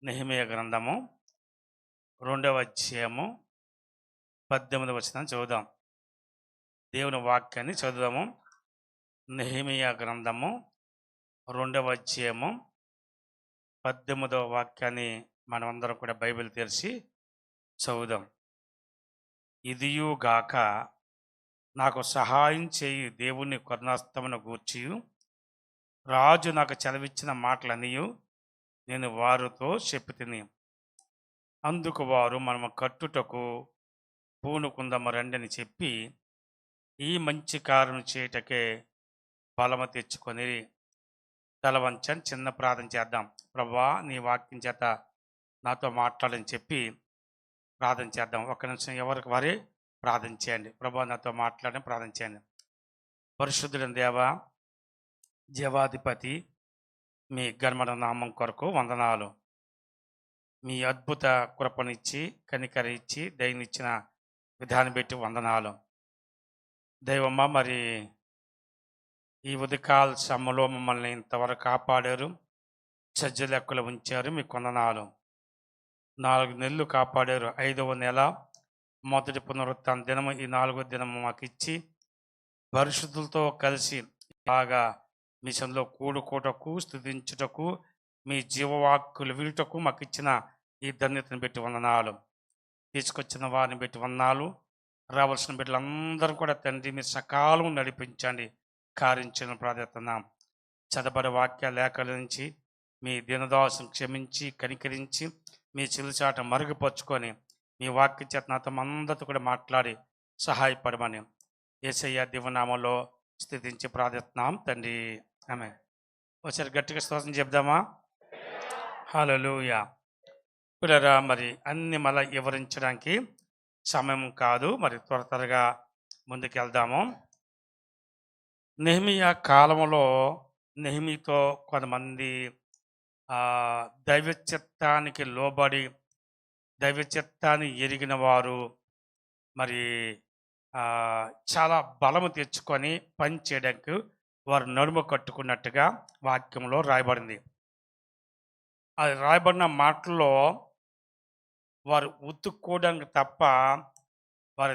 నెహెమీయా గ్రంథము 2వ అధ్యాయము 18వ వచనం చదువుదాం. దేవుని వాక్యాన్ని చదువుదాము. నెహెమీయా గ్రంథము 2వ అధ్యాయము 18వ వాక్యాన్ని మనమందరం కూడా బైబిల్ తెరిచి చదువుదాం. ఇదియుగాక నాకు సహాయం చేయు దేవుని కరుణాస్తమును గూర్చియు రాజు నాకు చదివిచ్చిన మాటలనియు నేను వారితో చెప్పుతిని. అందుకు వారు మనము కట్టుటకు పూనుకుందము రండని చెప్పి ఈ మంచి కార్యం చేయటకే బలము తెచ్చుకొని తల వంచని చిన్న ప్రార్థన చేద్దాం. ప్రభువా, నీ వాక్యం చేత నాతో మాట్లాడని చెప్పి ప్రార్థన చేద్దాం. ఒక్క నిమిషం ఎవరికి వారే ప్రార్థన చేయండి. ప్రభువా, నాతో మాట్లాడని ప్రార్థన చేయండి. పరిశుద్ధుడైన దేవా, జీవాధిపతి, మీ ఘనమైన నామం కొరకు వందనాలు. మీ అద్భుత కృపనిచ్చి కనికరించి దయనిచ్చిన విధానం పెట్టి వందనాలు. దైవమ్మ, మరి ఈ ఉదయకాల సమయంలో మమ్మల్ని ఇంతవరకు కాపాడారు, సజ్జ లెక్కలు ఉంచారు. మీకు వందనాలు. 4 నెలలు కాపాడారు. 5వ నెల మొదటి పునరుత్థాన దినము ఈ 4వ దినము మాకు ఇచ్చి పరిశుద్ధులతో కలిసి బాగా మిషన్లో కూడుకోటకు, స్తుతించుటకు, మీ జీవవాక్కులు వినుటకు మాకు ఇచ్చిన ఈ ధన్యతను పెట్టి వందనాలు. తీసుకొచ్చిన వారిని పెట్టి వందనాలు. రావాల్సిన బిడ్డలందరూ కూడా తండ్రి మీ సకాలం నడిపించండి, కార్యించని ప్రార్థిస్తున్నాం. చదబడి వాక్య లేఖల నుంచి మీ దీనదాసును క్షమించి కనికరించి మీ చిలుచాట మరుగుపరుచుకొని మీ వాక్య చేత నాతో అందరితో కూడా మాట్లాడి సహాయపడమని యేసయ్య దివ్యనామంలో స్థితించి ప్రార్థిస్తున్నాం తండ్రి. ఆమేన్. ఒకసారి గట్టిగా స్తోత్రం చెప్దామా? హల్లెలూయా. పిల్లరా, మరి అన్ని మళ్ళీ వివరించడానికి సమయం కాదు. మరి త్వరగా ముందుకు వెళ్దాము. నెహెమీయా కాలంలో నెహెమీతో కొంతమంది దైవ చిత్తానికి లోబడి దైవ చిత్తాన్ని ఎరిగిన వారు మరి చాలా బలము తెచ్చుకొని పని చేయడానికి వారు నడుము కట్టుకున్నట్టుగా వాక్యంలో రాయబడింది. అది రాయబడిన మాటల్లో వారు ఉతుక్కోవడానికి తప్ప వారు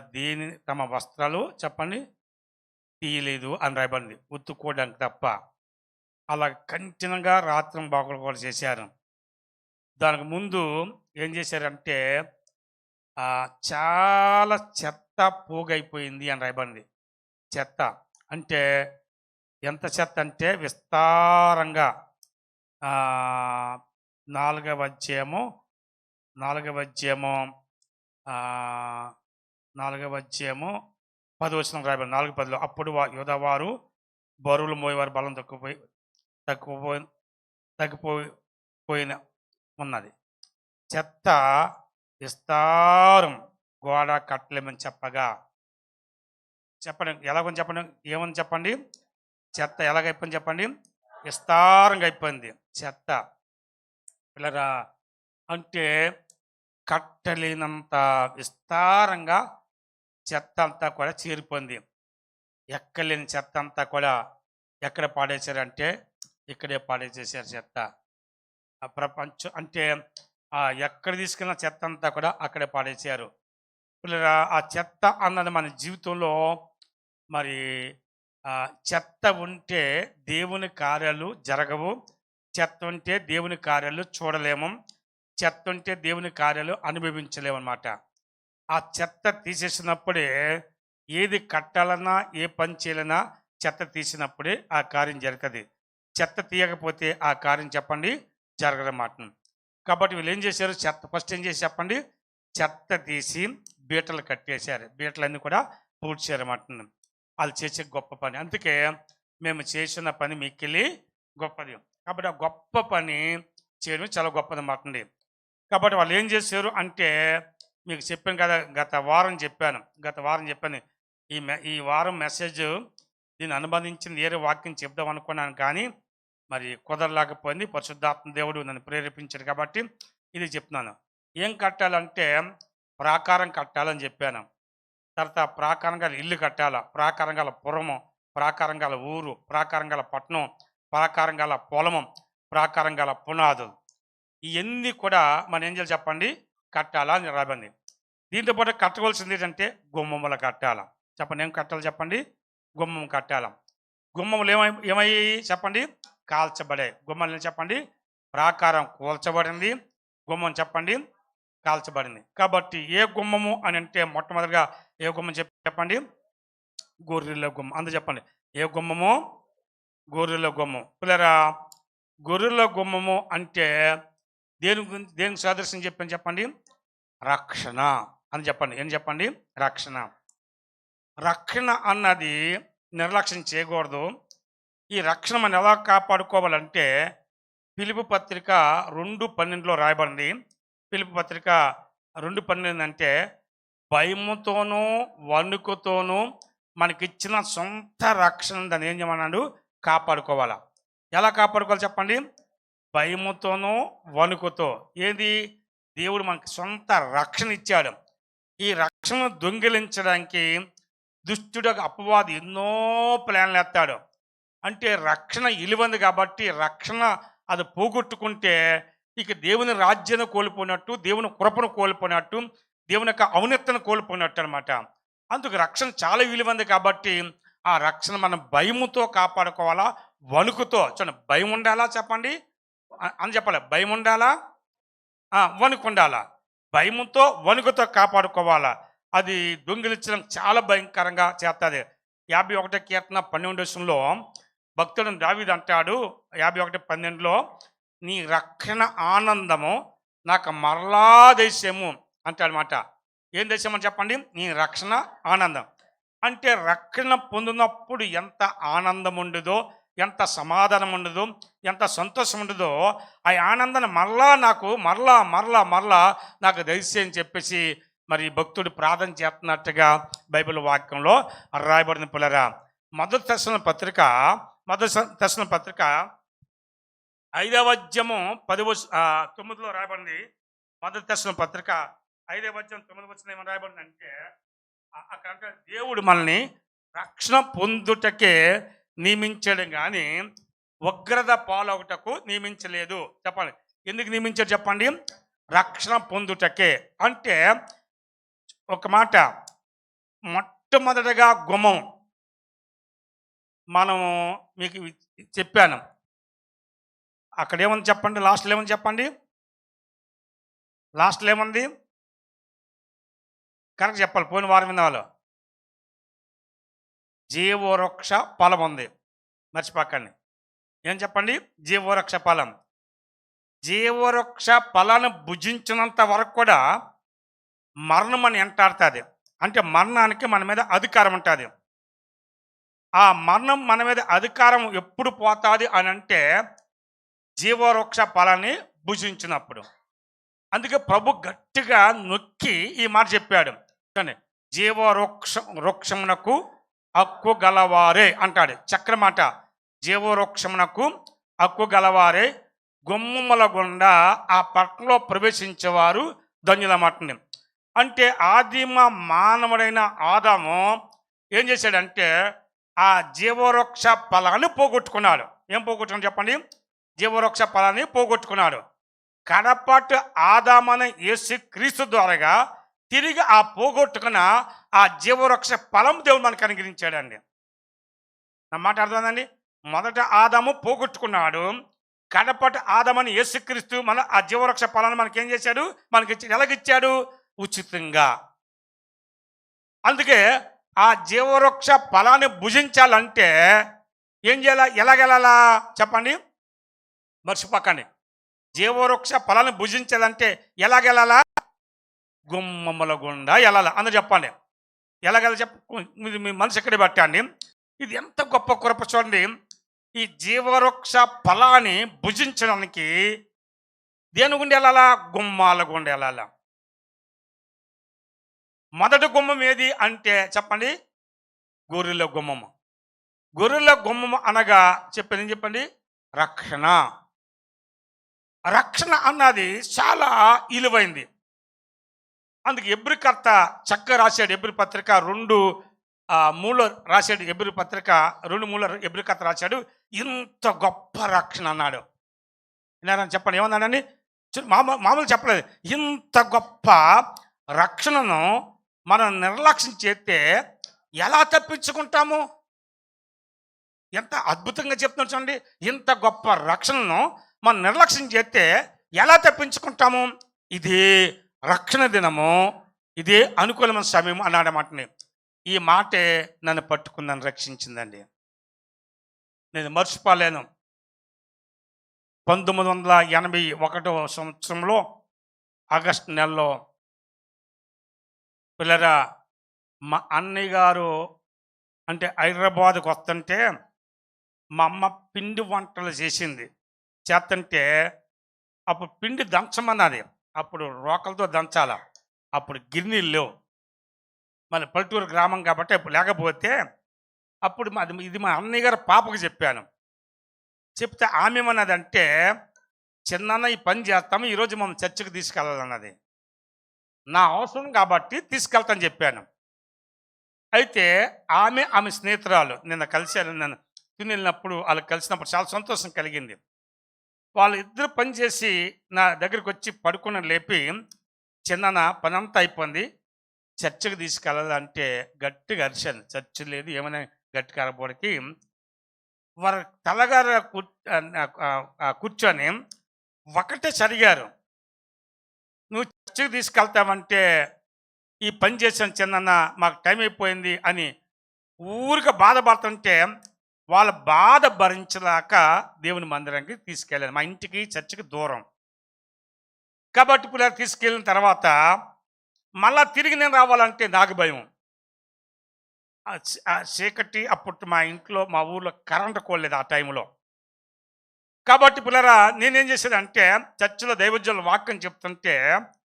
తమ వస్త్రాలు చెప్పండి తీయలేదు అని రాయబడింది. ఉతుక్కోవడానికి తప్ప. అలా కంటిన్యూగా రాత్రం బాగులు కూడా చేశారు. దానికి ముందు ఏం చేశారంటే చాలా చెత్త పోగైపోయింది అని రాయబడింది. చెత్త అంటే ఎంత చెత్త అంటే విస్తారంగా 4వ అధ్యాయము 10వ వచనం రాయబడింది. 4:10. అప్పుడు యూదావారు బరువులు మోయేవారు బలం తగ్గిపోయిన ఉన్నది. చెత్త విస్తారం గోడ కట్టలేమని చెప్పగా చెప్పండి. ఎలాగని చెప్పండి, ఏమని చెప్పండి? చెత్త ఎలాగైపోయింది చెప్పండి? విస్తారంగా అయిపోయింది చెత్త. పిల్లరా, అంటే కట్టలేనంత విస్తారంగా చెత్త అంతా కూడా చేరిపోయింది. ఎక్కలేని చెత్త అంతా కూడా ఎక్కడ పాడేశారంటే ఇక్కడే పాడేసేసారు చెత్త. ఆ ప్రపంచం అంటే ఎక్కడ తీసుకెళ్ళిన చెత్త అంతా కూడా అక్కడే పాడేశారు. పిల్లరా, ఆ చెత్త అన్నది మన జీవితంలో మరి చెత్త ఉంటే దేవుని కార్యాలు జరగవు. చెత్త ఉంటే దేవుని కార్యాలు చూడలేము. చెత్త ఉంటే దేవుని కార్యాలు అనుభవించలేము అన్నమాట. ఆ చెత్త తీసేసినప్పుడే ఏది కట్టాలన్నా ఏ పని చేయాలన్నా చెత్త తీసినప్పుడే ఆ కార్యం జరుగుతుంది. చెత్త తీయకపోతే ఆ కార్యం చెప్పండి జరగదన్నమాట. కాబట్టి వీళ్ళు ఏం చేశారు? చెత్త ఫస్ట్ ఏం చేసి చెప్పండి, చెత్త తీసి బీటలు కట్టేశారు. బీటలన్నీ కూడా పూడ్చారు అన్నమాట. వాళ్ళు చేసే గొప్ప పని. అందుకే మేము చేసిన పని మిక్కిలి గొప్పది. కాబట్టి ఆ గొప్ప పని చేయడం చాలా గొప్పది అన్నమాట. కాబట్టి వాళ్ళు ఏం చేశారు అంటే మీకు చెప్పాను కదా, గత వారం చెప్పాను. ఈ వారం మెసేజ్ దీన్ని అనుబంధించింది వేరే వాక్యం చెప్దాం అనుకున్నాను, కానీ మరి కుదరలేకపోయింది. పరిశుద్ధాత్మ దేవుడు నన్ను ప్రేరేపించాడు కాబట్టి ఇది చెప్తున్నాను. ఏం కట్టాలంటే ప్రాకారం కట్టాలని చెప్పాను. తర్వాత ప్రాకారంగా ఇల్లు కట్టాల, ప్రాకారంగా పురము, ప్రాకారంగా ఊరు, ప్రాకారంగా పట్టణం, ప్రాకారంగా పొలము, ప్రాకారంగా పునాదులు. ఇవన్నీ కూడా మనం ఏం చేయాలి చెప్పండి, కట్టాలా అని రాబండి. దీంతో పాటు కట్టవలసింది ఏంటంటే గుమ్మముల కట్టాల. చెప్పండి, ఏం కట్టాలి చెప్పండి, గుమ్మం కట్టాల. గుమ్మములు ఏమయ్యాయి చెప్పండి, కాల్చబడే. గుమ్మలు చెప్పండి, ప్రాకారం కూల్చబడింది, గుమ్మం చెప్పండి కాల్చబడింది. కాబట్టి ఏ గుమ్మము అని అంటే మొట్టమొదటిగా ఏ గుమ్మం చెప్పండి, గొర్రెల గుమ్మం. అందు చెప్పండి, ఏ గుమ్మము, గొర్రెల గుమ్మం. పిల్లరా, గొర్రెల గుమ్మము అంటే దేనికి సాదృశ్యం చెప్పండి, రక్షణ అని చెప్పండి. ఏం చెప్పండి, రక్షణ. రక్షణ అన్నది నిర్లక్ష్యం చేయకూడదు. ఈ రక్షణ మనం ఎలా కాపాడుకోవాలంటే ఫిలిప్పీ పత్రిక 2:12 రాయబడింది. ఫిలిప్పీ పత్రిక 2:12 అంటే భయముతోనూ వణుకుతోనూ మనకిచ్చిన సొంత రక్షణ దాన్ని ఏం చేయమన్నాడు, కాపాడుకోవాలా. ఎలా కాపాడుకోవాలి చెప్పండి, భయముతోనూ వణుకుతో. ఏది, దేవుడు మనకి సొంత రక్షణ ఇచ్చాడు. ఈ రక్షణ దొంగిలించడానికి దుష్టుడు అపవాది ఎన్నో ప్లాన్లు ఎత్తాడు. అంటే రక్షణ ఇలువంది కాబట్టి రక్షణ అది పోగొట్టుకుంటే ఇక దేవుని రాజ్యాన్ని కోల్పోయినట్టు, దేవుని కృపను కోల్పోయినట్టు, దేవుని యొక్క ఔన్నత్యను కోల్పోయినట్టు అనమాట. అందుకు రక్షణ చాలా విలువంది కాబట్టి ఆ రక్షణ మనం భయముతో కాపాడుకోవాలా, వణుకుతో. చూడండి, భయం ఉండాలా చెప్పండి అని చెప్పాలి, భయం ఉండాలా, వణుకు ఉండాలా. భయముతో వణుకుతో కాపాడుకోవాలా. అది దొంగిలించడం చాలా భయంకరంగా చేస్తుంది. 51 కీర్తన 12 భక్తుడు దావీదు అంటాడు, 51:12, నీ రక్షణ ఆనందము నాకు మరలా దేశము అంటాడనమాట. ఏం దేశమని చెప్పండి, నీ రక్షణ ఆనందం. అంటే రక్షణ పొందినప్పుడు ఎంత ఆనందం ఉండదో, ఎంత సమాధానం ఉండదో, ఎంత సంతోషం ఉండదో, ఆ ఆనందాన్ని మరలా నాకు దయచేయని చెప్పేసి మరి భక్తుడు ప్రార్థన చేస్తున్నట్టుగా బైబిల్ వాక్యంలో రాయబడిన. పిల్లరా, మొదటి దర్శన పత్రిక 5వ అధ్యాయము 9 రాయబడింది. మొదటి దర్శన పత్రిక 5వ అధ్యాయం 9 ఏమని రాయబడింది అంటే, అక్కడ దేవుడు మనల్ని రక్షణ పొందుటకే నియమించాడు కానీ ఉగ్రత పాలొకటకు నియమించలేదు. చెప్పండి, ఎందుకు నియమించాడు చెప్పండి, రక్షణ పొందుటకే. అంటే ఒక మాట, మొట్టమొదటిగా గుమ్మం మనము మీకు చెప్పాను. అక్కడ ఏమని చెప్పండి, లాస్ట్లో ఏమని చెప్పండి, లాస్ట్లో ఏముంది కరెక్ట్ చెప్పాలి, పోయిన వారం విన్న వాళ్ళు. జీవవృక్ష ఫలం ఉంది, మర్చిపోకండి. ఏం చెప్పండి, జీవవృక్ష ఫలం. జీవవృక్ష ఫలాన్ని భుజించినంత వరకు కూడా మరణం అని ఎంటాడుతుంది. అంటే మరణానికి మన మీద అధికారం ఉంటుంది. ఆ మరణం మన మీద అధికారం ఎప్పుడు పోతుంది అని అంటే జీవవృక్ష ఫలాన్ని భుజించినప్పుడు. అందుకే ప్రభు గట్టిగా నొక్కి ఈ మాట చెప్పాడు, కానీ వృక్షమునకు హక్కు గలవారే అంటాడు. చక్ర మాట, జీవవృక్షమునకు హక్కు గలవారే గుమ్మముల గుండా ఆ పట్టణంలో ప్రవేశించేవారు ధన్యులమాటండి. అంటే ఆదిమ మానవుడైన ఆదాము ఏం చేశాడంటే ఆ జీవవృక్ష ఫలాన్ని పోగొట్టుకున్నాడు. ఏం పోగొట్టుకున్నాడు చెప్పండి, జీవవృక్ష ఫలాన్ని పోగొట్టుకున్నాడు. కడపటి ఆదామన యేసుక్రీస్తు ద్వారాగా తిరిగి ఆ పోగొట్టుకున్న ఆ జీవవృక్ష ఫలం దేవుడు మనకు అనుగ్రహించాడండి. నా మాట అర్థమైందండి. మొదట ఆదాము పోగొట్టుకున్నాడు, కడపటి ఆదామని యేసుక్రీస్తు మన ఆ జీవవృక్ష ఫలాన్ని మనకి ఏం చేశాడు, మనకి ఎలాగిచ్చాడు, ఉచితంగా. అందుకే ఆ జీవవృక్ష ఫలాన్ని భుజించాలంటే ఏం చేయాలా, ఎలాగెళ్ళాలా చెప్పండి, మర్చిపోకండి. జీవవృక్ష ఫలాన్ని భుజించాలంటే ఎలాగెళ్ళాలా, గుమ్మముల గుండా వెళ్ళాలా. అందరూ చెప్పండి, ఎలాగెళ్ళ మీ మనసు ఎక్కడే పట్టండి. ఇది ఎంత గొప్ప కృప చూడండి. ఈ జీవవృక్ష ఫలాన్ని భుజించడానికి దేని గుండా వెళ్ళాలా, గుమ్మాల గుండా వెళ్ళాలా. మొదటి గుమ్మం ఏది అంటే చెప్పండి, గొర్రెల గుమ్మము. గొర్రెల గుమ్మము అనగా చెప్పండి, రక్షణ. రక్షణ అన్నది చాలా విలువైంది. అందుకే ఎబ్రికర్త చక్కగా రాశాడు. ఎబ్రి పత్రిక 2:3 రాశాడు. ఎబ్రి పత్రిక 2:3 ఎబ్రికర్త రాశాడు, ఇంత గొప్ప రక్షణ అన్నాడు. విన్నారని చెప్పండి, ఏమన్నాడండి, మామూలు చెప్పలేదు. ఇంత గొప్ప రక్షణను మనం నిర్లక్ష్యం చేస్తే ఎలా తప్పించుకుంటాము? ఎంత అద్భుతంగా చెప్తున్నాడు చూడండి. ఇంత గొప్ప రక్షణను మనం నిర్లక్ష్యం చేస్తే ఎలా తప్పించుకుంటాము? ఇదే రక్షణ దినము, ఇదే అనుకూలమైన సమయం అన్నాడన్నమాటని. ఈ మాటే నన్ను పట్టుకుందని రక్షించిందండి. నేను మర్చిపోలేను. 1981 సంవత్సరంలో ఆగస్టు నెలలో పిల్లరా మా అన్నయ్య గారు అంటే హైదరాబాద్కి వస్తుంటే మా అమ్మ పిండి వంటలు చేస్తుంటే అప్పుడు పిండి దంచమన్నది. అప్పుడు రోకలతో దంచాల. అప్పుడు గిన్నెలు లేవు. మళ్ళీ పల్లెటూరు గ్రామం కాబట్టి అప్పుడు లేకపోతే అప్పుడు ఇది మా అన్నయ్య గారు పాపకు చెప్పాను. చెప్తే ఆమె ఏమన్నదంటే, చిన్న ఈ పని చేస్తాము, ఈరోజు మమ్మల్ని చర్చికి తీసుకెళ్ళాలన్నది. నా అవసరం కాబట్టి తీసుకెళ్తాను చెప్పాను. అయితే ఆమె స్నేహితురాలు నిన్న కలిశాను. నన్ను తిని వెళ్ళినప్పుడు వాళ్ళకి కలిసినప్పుడు చాలా సంతోషం కలిగింది. వాళ్ళు ఇద్దరు పని చేసి నా దగ్గరికి వచ్చి పడుకుని లేపి, చిన్న పని అంతా అయిపోయింది, చర్చికి తీసుకెళ్ళాలంటే గట్టిగా అరిశాను. చర్చి లేదు ఏమైనా గట్టిగా అరబోడికి వారు తలగారు కూర్చొని ఒకటే సరిగారు. నువ్వు చర్చికి తీసుకెళ్తామంటే ఈ పని చేశాను చిన్న, మాకు టైం అయిపోయింది అని ఊరిక బాధపడుతుంటే వాళ్ళ బాధ భరించలేక దేవుని మందిరానికి తీసుకెళ్ళాను. మా ఇంటికి చర్చికి దూరం కాబట్టి పిల్లలు తీసుకెళ్ళిన తర్వాత మళ్ళా తిరిగి నేను రావాలంటే నాకు భయం. చీకటి, అప్పుడు మా ఇంట్లో మా ఊర్లో కరెంటు కోలేదు ఆ టైంలో. కాబట్టి పిల్లరా నేనేం చేసేదంటే చర్చిలో దైవజనులు వాక్యం చెప్తుంటే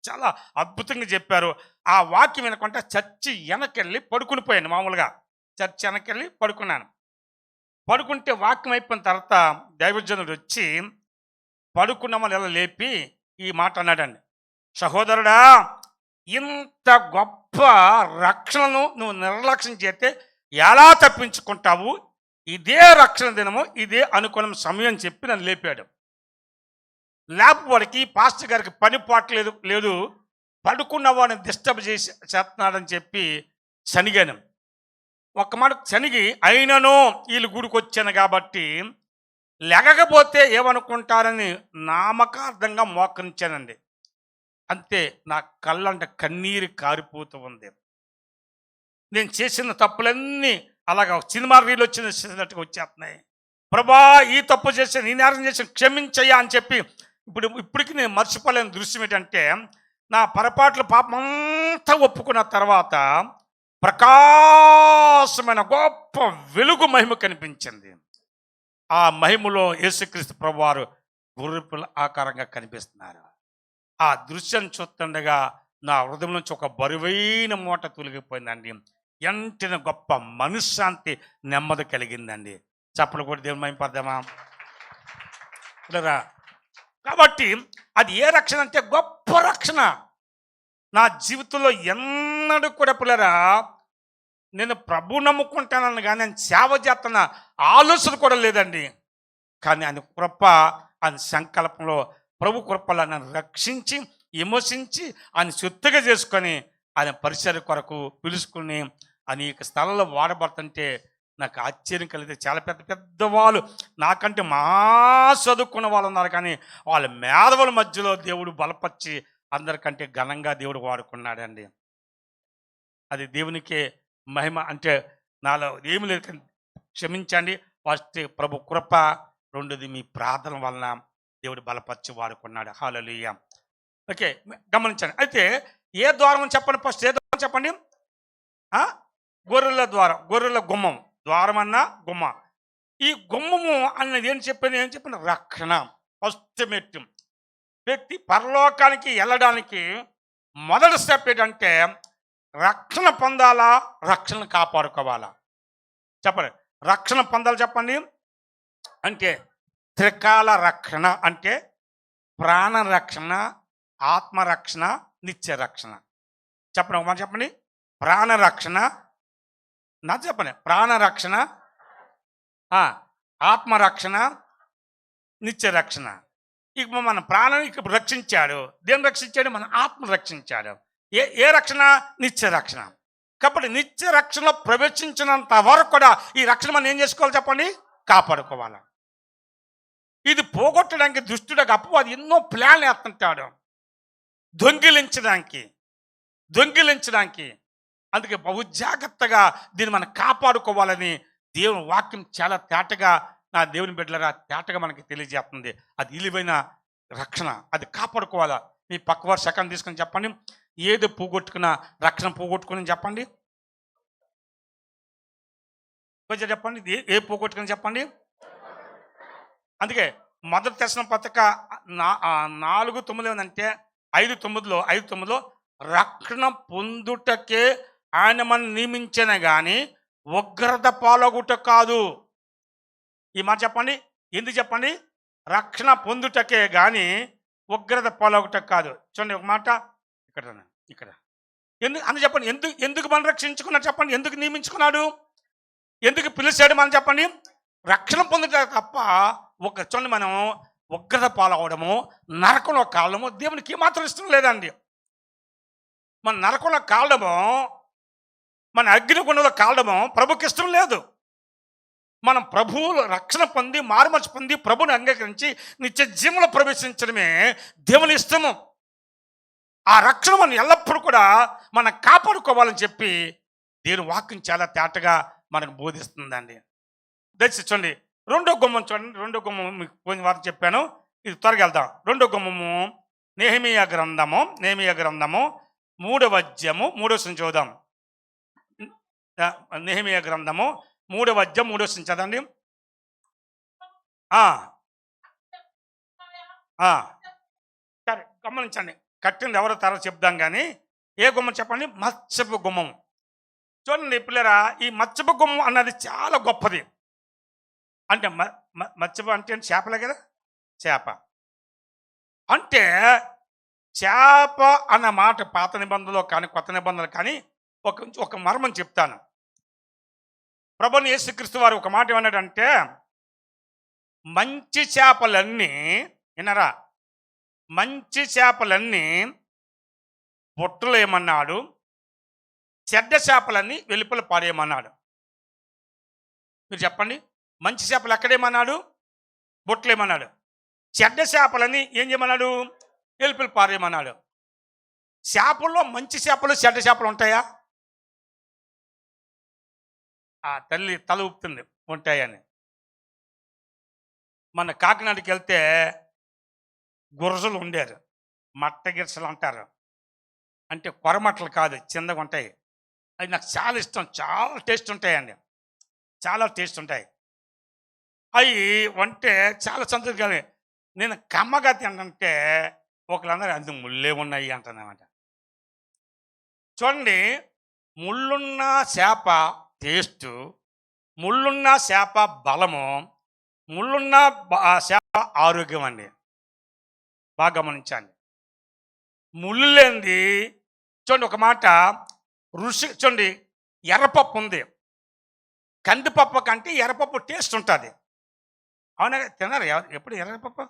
చాలా అద్భుతంగా చెప్పారు. ఆ వాక్యం వినకుండా చర్చి వెనకెళ్ళి పడుకుని పోయాను. మామూలుగా చర్చి వెనకెళ్ళి పడుకున్నాను. పడుకుంటే వాక్యం అయిపోయిన తర్వాత దైవజనుడు వచ్చి పడుకున్న వాళ్ళు ఎలా లేపి ఈ మాట అన్నాడండి. సహోదరుడా, ఇంత గొప్ప రక్షణను నువ్వు నిర్లక్ష్యం చేస్తే ఎలా తప్పించుకుంటావు? ఇదే రక్షణ దినము, ఇదే అనుకూలం సమయం చెప్పి నన్ను లేపాడు. లేకపోవడానికి పాస్టర్ గారికి పని పాటలేదు లేదు, పడుకున్న వాడిని డిస్టర్బ్ చేస్తున్నాడని చెప్పి శనిగాను. ఒక్క మాట శనిగి అయినను వీళ్ళు గుడికి వచ్చాను కాబట్టి లెగకపోతే ఏమనుకుంటారని నామకార్థంగా మోకరించానండి. అంతే, నా కళ్ళంట కన్నీరు కారిపోతూ ఉంది. నేను చేసిన తప్పులన్నీ అలాగా సినిమా రీల్ వచ్చినట్టుగా వచ్చేస్తున్నాయి. ప్రభా, ఈ తప్పు చేసి నీ నేరం చేసి క్షమించయ్యా అని చెప్పి ఇప్పటికి నేను మర్చిపోలేని దృశ్యం ఏంటంటే, నా పొరపాట్లు పాపమంతా ఒప్పుకున్న తర్వాత ప్రకాశమైన గొప్ప వెలుగు మహిమ కనిపించింది. ఆ మహిమలో యేసుక్రీస్తు ప్రభువారు గొర్రెపిల్ల ఆకారంగా కనిపిస్తున్నారు. ఆ దృశ్యం చూస్తుండగా నా హృదయం నుంచి ఒక బరువైన మూట తొలగిపోయిందండి. ఎంటిన గొప్ప మనశ్శాంతి, నెమ్మది కలిగిందండి. చప్పలు కూడా దేవుని మహిమపడదామా? కాబట్టి అది ఏ రక్షణ అంటే గొప్ప రక్షణ. నా జీవితంలో ఎన్నడూ కూడా పిల్లరా నేను ప్రభు నమ్ముకుంటానని కానీ నేను సేవ చేస్తున్న ఆలోచన కూడా లేదండి. కానీ ఆయన కృప, ఆయన సంకల్పంలో ప్రభు కృపలో నన్ను రక్షించి విమోచించి ఆయన సొత్తుగా చేసుకొని ఆయన పరిసర కొరకు పిలుచుకుని అనేక స్థలాల్లో వాడబడుతుంటే నాకు ఆశ్చర్యం కలిగితే, చాలా పెద్ద పెద్ద వాళ్ళు నాకంటే మా చదువుకున్న వాళ్ళు ఉన్నారు, కానీ వాళ్ళ మేధవుల మధ్యలో దేవుడు బలపరిచి అందరికంటే ఘనంగా దేవుడు వాడుకున్నాడండి. అది దేవునికే మహిమ. అంటే నాలో ఏమి లేదు, క్షమించండి. ఫస్ట్ ప్రభు కృప, రెండోది మీ ప్రార్థన వలన దేవుడు బలపరిచి వాడుకున్నాడు. హల్లెలూయా. ఓకే, గమనించండి. అయితే ఏ ద్వారం చెప్పండి, ఫస్ట్ ఏ ద్వారం చెప్పండి? గొర్రెల ద్వారం, గొర్రెల గుమ్మం. ద్వారం అన్నా గుమ్మ. ఈ గుమ్మము అన్నది ఏం చెప్పిన రక్షణ. ఫస్ట్ మెట్టు. వ్యక్తి పరలోకానికి వెళ్ళడానికి మొదటి స్టెప్ ఏంటంటే రక్షణ పొందాలా, రక్షణ కాపాడుకోవాలా? చెప్పండి. రక్షణ పొందాలి చెప్పండి. అంటే త్రికాల రక్షణ అంటే ప్రాణ రక్షణ, ఆత్మరక్షణ, నిత్య రక్షణ. చెప్పండి, ఒక మాట చెప్పండి. ప్రాణరక్షణ, నా చెప్పండి. ప్రాణరక్షణ, ఆత్మరక్షణ, నిత్య రక్షణ. ఇక మన ప్రాణాన్ని ఇక రక్షించాడు. దేన్ని రక్షించాడు? మన ఆత్మను రక్షించాడు. ఏ ఏ రక్షణ? నిత్య రక్షణ. కాబట్టి నిత్య రక్షణలో ప్రవేశించినంత వరకు కూడా ఈ రక్షణ మనం ఏం చేసుకోవాలి చెప్పండి? కాపాడుకోవాలి. ఇది పోగొట్టడానికి దుష్టుడికి అపవాది ఎన్నో ప్లాన్లు వేస్తుంటాడు, దొంగిలించడానికి. అందుకే బహు జాగ్రత్తగా దీన్ని మనం కాపాడుకోవాలని దేవుని వాక్యం చాలా తేటగా, నా దేవుని బిడ్డలారా, తేటగా మనకి తెలియజేస్తుంది. అది విలువైన రక్షణ, అది కాపాడుకోవాలా. మీ పక్కవారు సెకండ్ తీసుకొని చెప్పండి, ఏది పోగొట్టుకున్నా రక్షణ పోగొట్టుకుని చెప్పండి. కొంచెం చెప్పండి, ఏ పోగొట్టుకుని చెప్పండి. అందుకే మొదటి దర్శనం పత్రిక 4:9 ఏమందంటే 5:9లో రక్షణ పొందుటకే ఆయన మనం నియమించిన కానీ ఉగ్రత పాలగుట కాదు. ఈ మాట చెప్పండి. ఎందుకు చెప్పండి? రక్షణ పొందుటకే కానీ ఉగ్రత పాలగుట కాదు. చూడండి ఒక మాట ఇక్కడ ఎందుకు చెప్పండి. ఎందుకు మనం రక్షించుకున్నాడు చెప్పండి? ఎందుకు నియమించుకున్నాడు? ఎందుకు పిలిచాడు మనం చెప్పండి? రక్షణ పొందుట తప్ప చూడండి, మనం ఉగ్రత పాలవడము, నరకంలో కాలడము దేవునికి ఏమాత్రం ఇష్టం లేదండి. మన నరకంలో కాలడము, మన అగ్నిగుండంలో కాలడము ప్రభుకి ఇష్టం లేదు. మనం ప్రభువు రక్షణ పొంది, మారుమనసు పొంది, ప్రభుని అంగీకరించి నిత్య జీవంలో ప్రవేశించడమే దేవుని ఇష్టము. ఆ రక్షణ మనం ఎల్లప్పుడూ కూడా మనం కాపాడుకోవాలని చెప్పి దేవుని వాక్యం చాలా తేటగా మనకు బోధిస్తుందండి. దయచేసి చూడండి, రెండో గుమ్మం చూడండి. రెండో గుమ్మం మీకు పోయిన వారం చెప్పాను, ఇది త్వరగా వెళ్దాం. రెండో గుమ్మము నెహెమీయా గ్రంథము 3వ అధ్యాయము 3వ వచనం చూద్దాం. నెహెమీయా గ్రంథము 3వ అధ్యాయం 3వ వచనం చదవండి. సరే, గమనించండి. కట్టింది ఎవరో తర్వాత చెప్దాం, కానీ ఏ గుమ్మం చెప్పండి? మత్స్యపు గుమ్మం. చూడండి పిల్లరా, ఈ మత్స్యపు గుమ్మం అన్నది చాలా గొప్పది. అంటే మత్స్యపు అంటే చేపలే కదా, చేప అంటే చేప అన్న మాట పాత నిబంధనలో కానీ కొత్త నిబంధనలు కానీ ఒక మర్మం చెప్తాను. ప్రభువైన యేసుక్రీస్తు వారు ఒక మాట ఏమన్నాడంటే, మంచి చేపలన్నీ వినరా, మంచి చేపలన్నీ బుట్టలు ఏమన్నాడు, చెడ్డ చేపలన్నీ వెలుపల పాడేయమన్నాడు. మీరు చెప్పండి, మంచి చేపలు ఎక్కడేమన్నాడు? బుట్టలు ఏమన్నాడు. చెడ్డ చేపలని ఏం చేయమన్నాడు? వెలుపల పారేయమన్నాడు. చేపల్లో మంచి చేపలు చెడ్డ చేపలు ఉంటాయా? ఆ తల్లి తల ఊపుతుంది ఉంటాయని. మన కాకినాడకి వెళ్తే గురజలు ఉండేరు, మట్ట గిరసలు అంటారు. అంటే కొరమట్టలు కాదు, చిన్నగా ఉంటాయి. అది నాకు చాలా ఇష్టం, చాలా టేస్ట్ ఉంటాయండి, చాలా టేస్ట్ ఉంటాయి. అవి వంటే చాలా సంతృప్తిగా. నేను కమ్మగా తింటే ఒకళ్ళందరూ అందుకు ముళ్ళే ఉన్నాయి అంటున్నామాట. చూడండి, ముళ్ళున్న చేప టేస్టు, ముళ్ళున్న చేప బలము, ముళ్ళున్న చేప ఆరోగ్యం అండి. బాగా గమనించండి. ముళ్ళు లేనిది చూడండి ఒక మాట రుచి. చూడండి, ఎర్రపప్పు ఉంది, కందిపప్పు కంటే ఎర్రపప్పు టేస్ట్ ఉంటుంది. అవునా? తిన్నారు ఎప్పుడు ఎర్రపప్పు?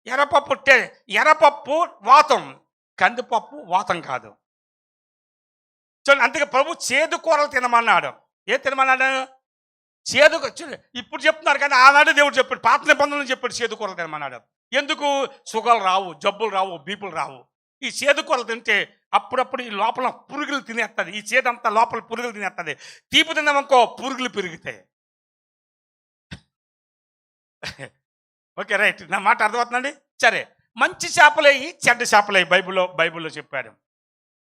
ఎర్రపప్పు వాతం, కందిపప్పు వాతం కాదు. చూడండి, అందుకే ప్రభు చేదు కూరలు తినమన్నాడు. ఏ తినమన్నాడు? చేదు. ఇప్పుడు చెప్తున్నారు కానీ ఆనాడు దేవుడు చెప్పాడు, పాత నిబంధనలు చెప్పాడు చేదు కూరలు తినమన్నాడు. ఎందుకు? సుగలు రావు, జబ్బులు రావు, బీపులు రావు. ఈ చేదు కూరలు తింటే అప్పుడప్పుడు ఈ లోపల పురుగులు తినేస్తుంది. ఈ చేదంతా లోపల పురుగులు తినేస్తుంది. తీపి తిన్నామనుకో పురుగులు పెరుగుతాయి. ఓకే, రైట్, నా మాట అర్థమవుతుందండి. సరే, మంచి చేపలేయి, చెడ్డ చేపలేయి బైబిల్లో చెప్పాడు.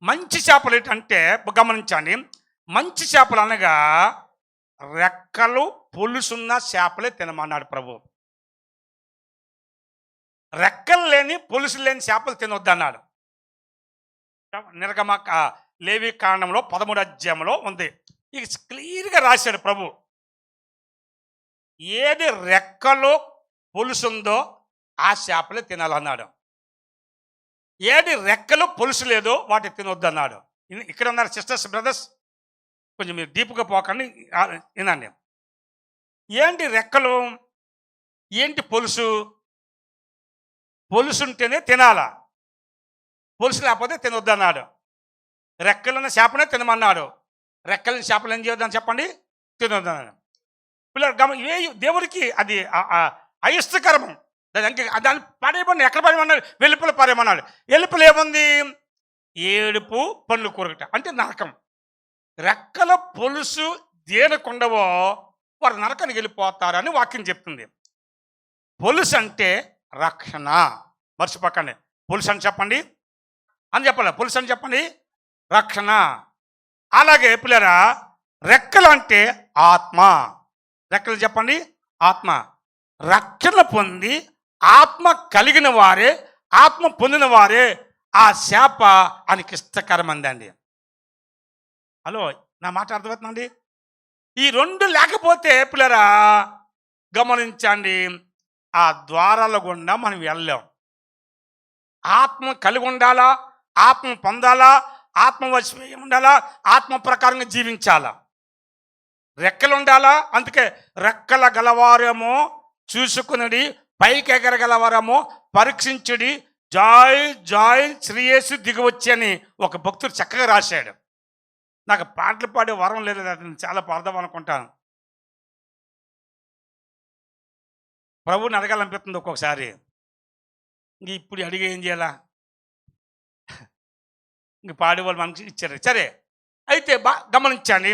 మంచి చేపలు ఏంటంటే గమనించండి, మంచి చేపలు అనగా రెక్కలు పొలుసున్న చేపలే తినమన్నాడు ప్రభు. రెక్కలు లేని పొలుసు లేని చేపలు తినొద్దన్నాడు. లేవి కాండంలో 13వ అధ్యాయంలో ఉంది. ఇక క్లియర్గా రాశాడు ప్రభు. ఏది రెక్కలో పొలుసుందో ఆ చేపలే తినాలన్నాడు. ఏది రెక్కలు పొలుసు లేదో వాటి తినొద్దన్నాడు. ఇక్కడ ఉన్నారు సిస్టర్స్, బ్రదర్స్, కొంచెం మీరు డీప్గా పోకండి, వినండి. ఏంటి రెక్కలు, ఏంటి పొలుసు? పొలుసు ఉంటేనే తినాలా, పొలుసు లేకపోతే తినొద్దన్నాడు. రెక్కలున్న చేపనే తినమన్నాడు, రెక్కలని చేపలు ఏం చేయొద్దని చెప్పండి, తినొద్దన్నాడు. పిల్లలు దేవుడికి అది అయిష్టకరము. దాన్ని పడేయమని ఎక్కడ పడేయమన్నాడు, వెలుపల పడేయమన్నాడు. వెలుపల ఏముంది, ఏడుపు పండ్లు కొరకట, అంటే నరకం. రెక్కల పొలుసు దేనికుండవో వారు నరకానికి వెళ్ళిపోతారని వాక్యం చెప్తుంది. పొలుసు అంటే రక్షణ. మర్చిపోకండి, పొలుసు అని చెప్పండి అని చెప్పాలి, పొలుసు అని చెప్పండి, రక్షణ. అలాగే పిల్లరా, రెక్కలు అంటే ఆత్మ. రెక్కలు చెప్పండి, ఆత్మ. రక్షణ పొంది ఆత్మ కలిగిన వారే, ఆత్మ పొందిన వారే ఆ శాప ఆయనకి ఇష్టకరమందండి. హలో, నా మాట అర్థమవుతుందండి? ఈ రెండు లేకపోతే పిల్లరా గమనించండి, ఆ ద్వారాల గుండా మనం వెళ్ళాం. ఆత్మ కలిగి ఉండాలా, ఆత్మ పొందాలా, ఆత్మ వశమై ఉండాలా, ఆత్మ ప్రకారంగా జీవించాలా, రెక్కలు ఉండాలా. అందుకే రెక్కల గలవారేమో చూసుకునడి, పైకి ఎగరగలవారేమో పరీక్షించుడి, జాయ్ జాయ్ శ్రీయేసు దిగివచ్చి అని ఒక భక్తుడు చక్కగా రాశాడు. నాకు పాటలు పాడే వరం లేదు, నేను చాలా పాడదాం అనుకుంటాను. ప్రభువుని అడగాలనిపిస్తుంది ఒక్కొక్కసారి. ఇంక ఇప్పుడు అడిగి ఏం చేయాలా, ఇంక పాడేవాళ్ళు మనకి ఇచ్చారు. సరే, అయితే గమనించండి,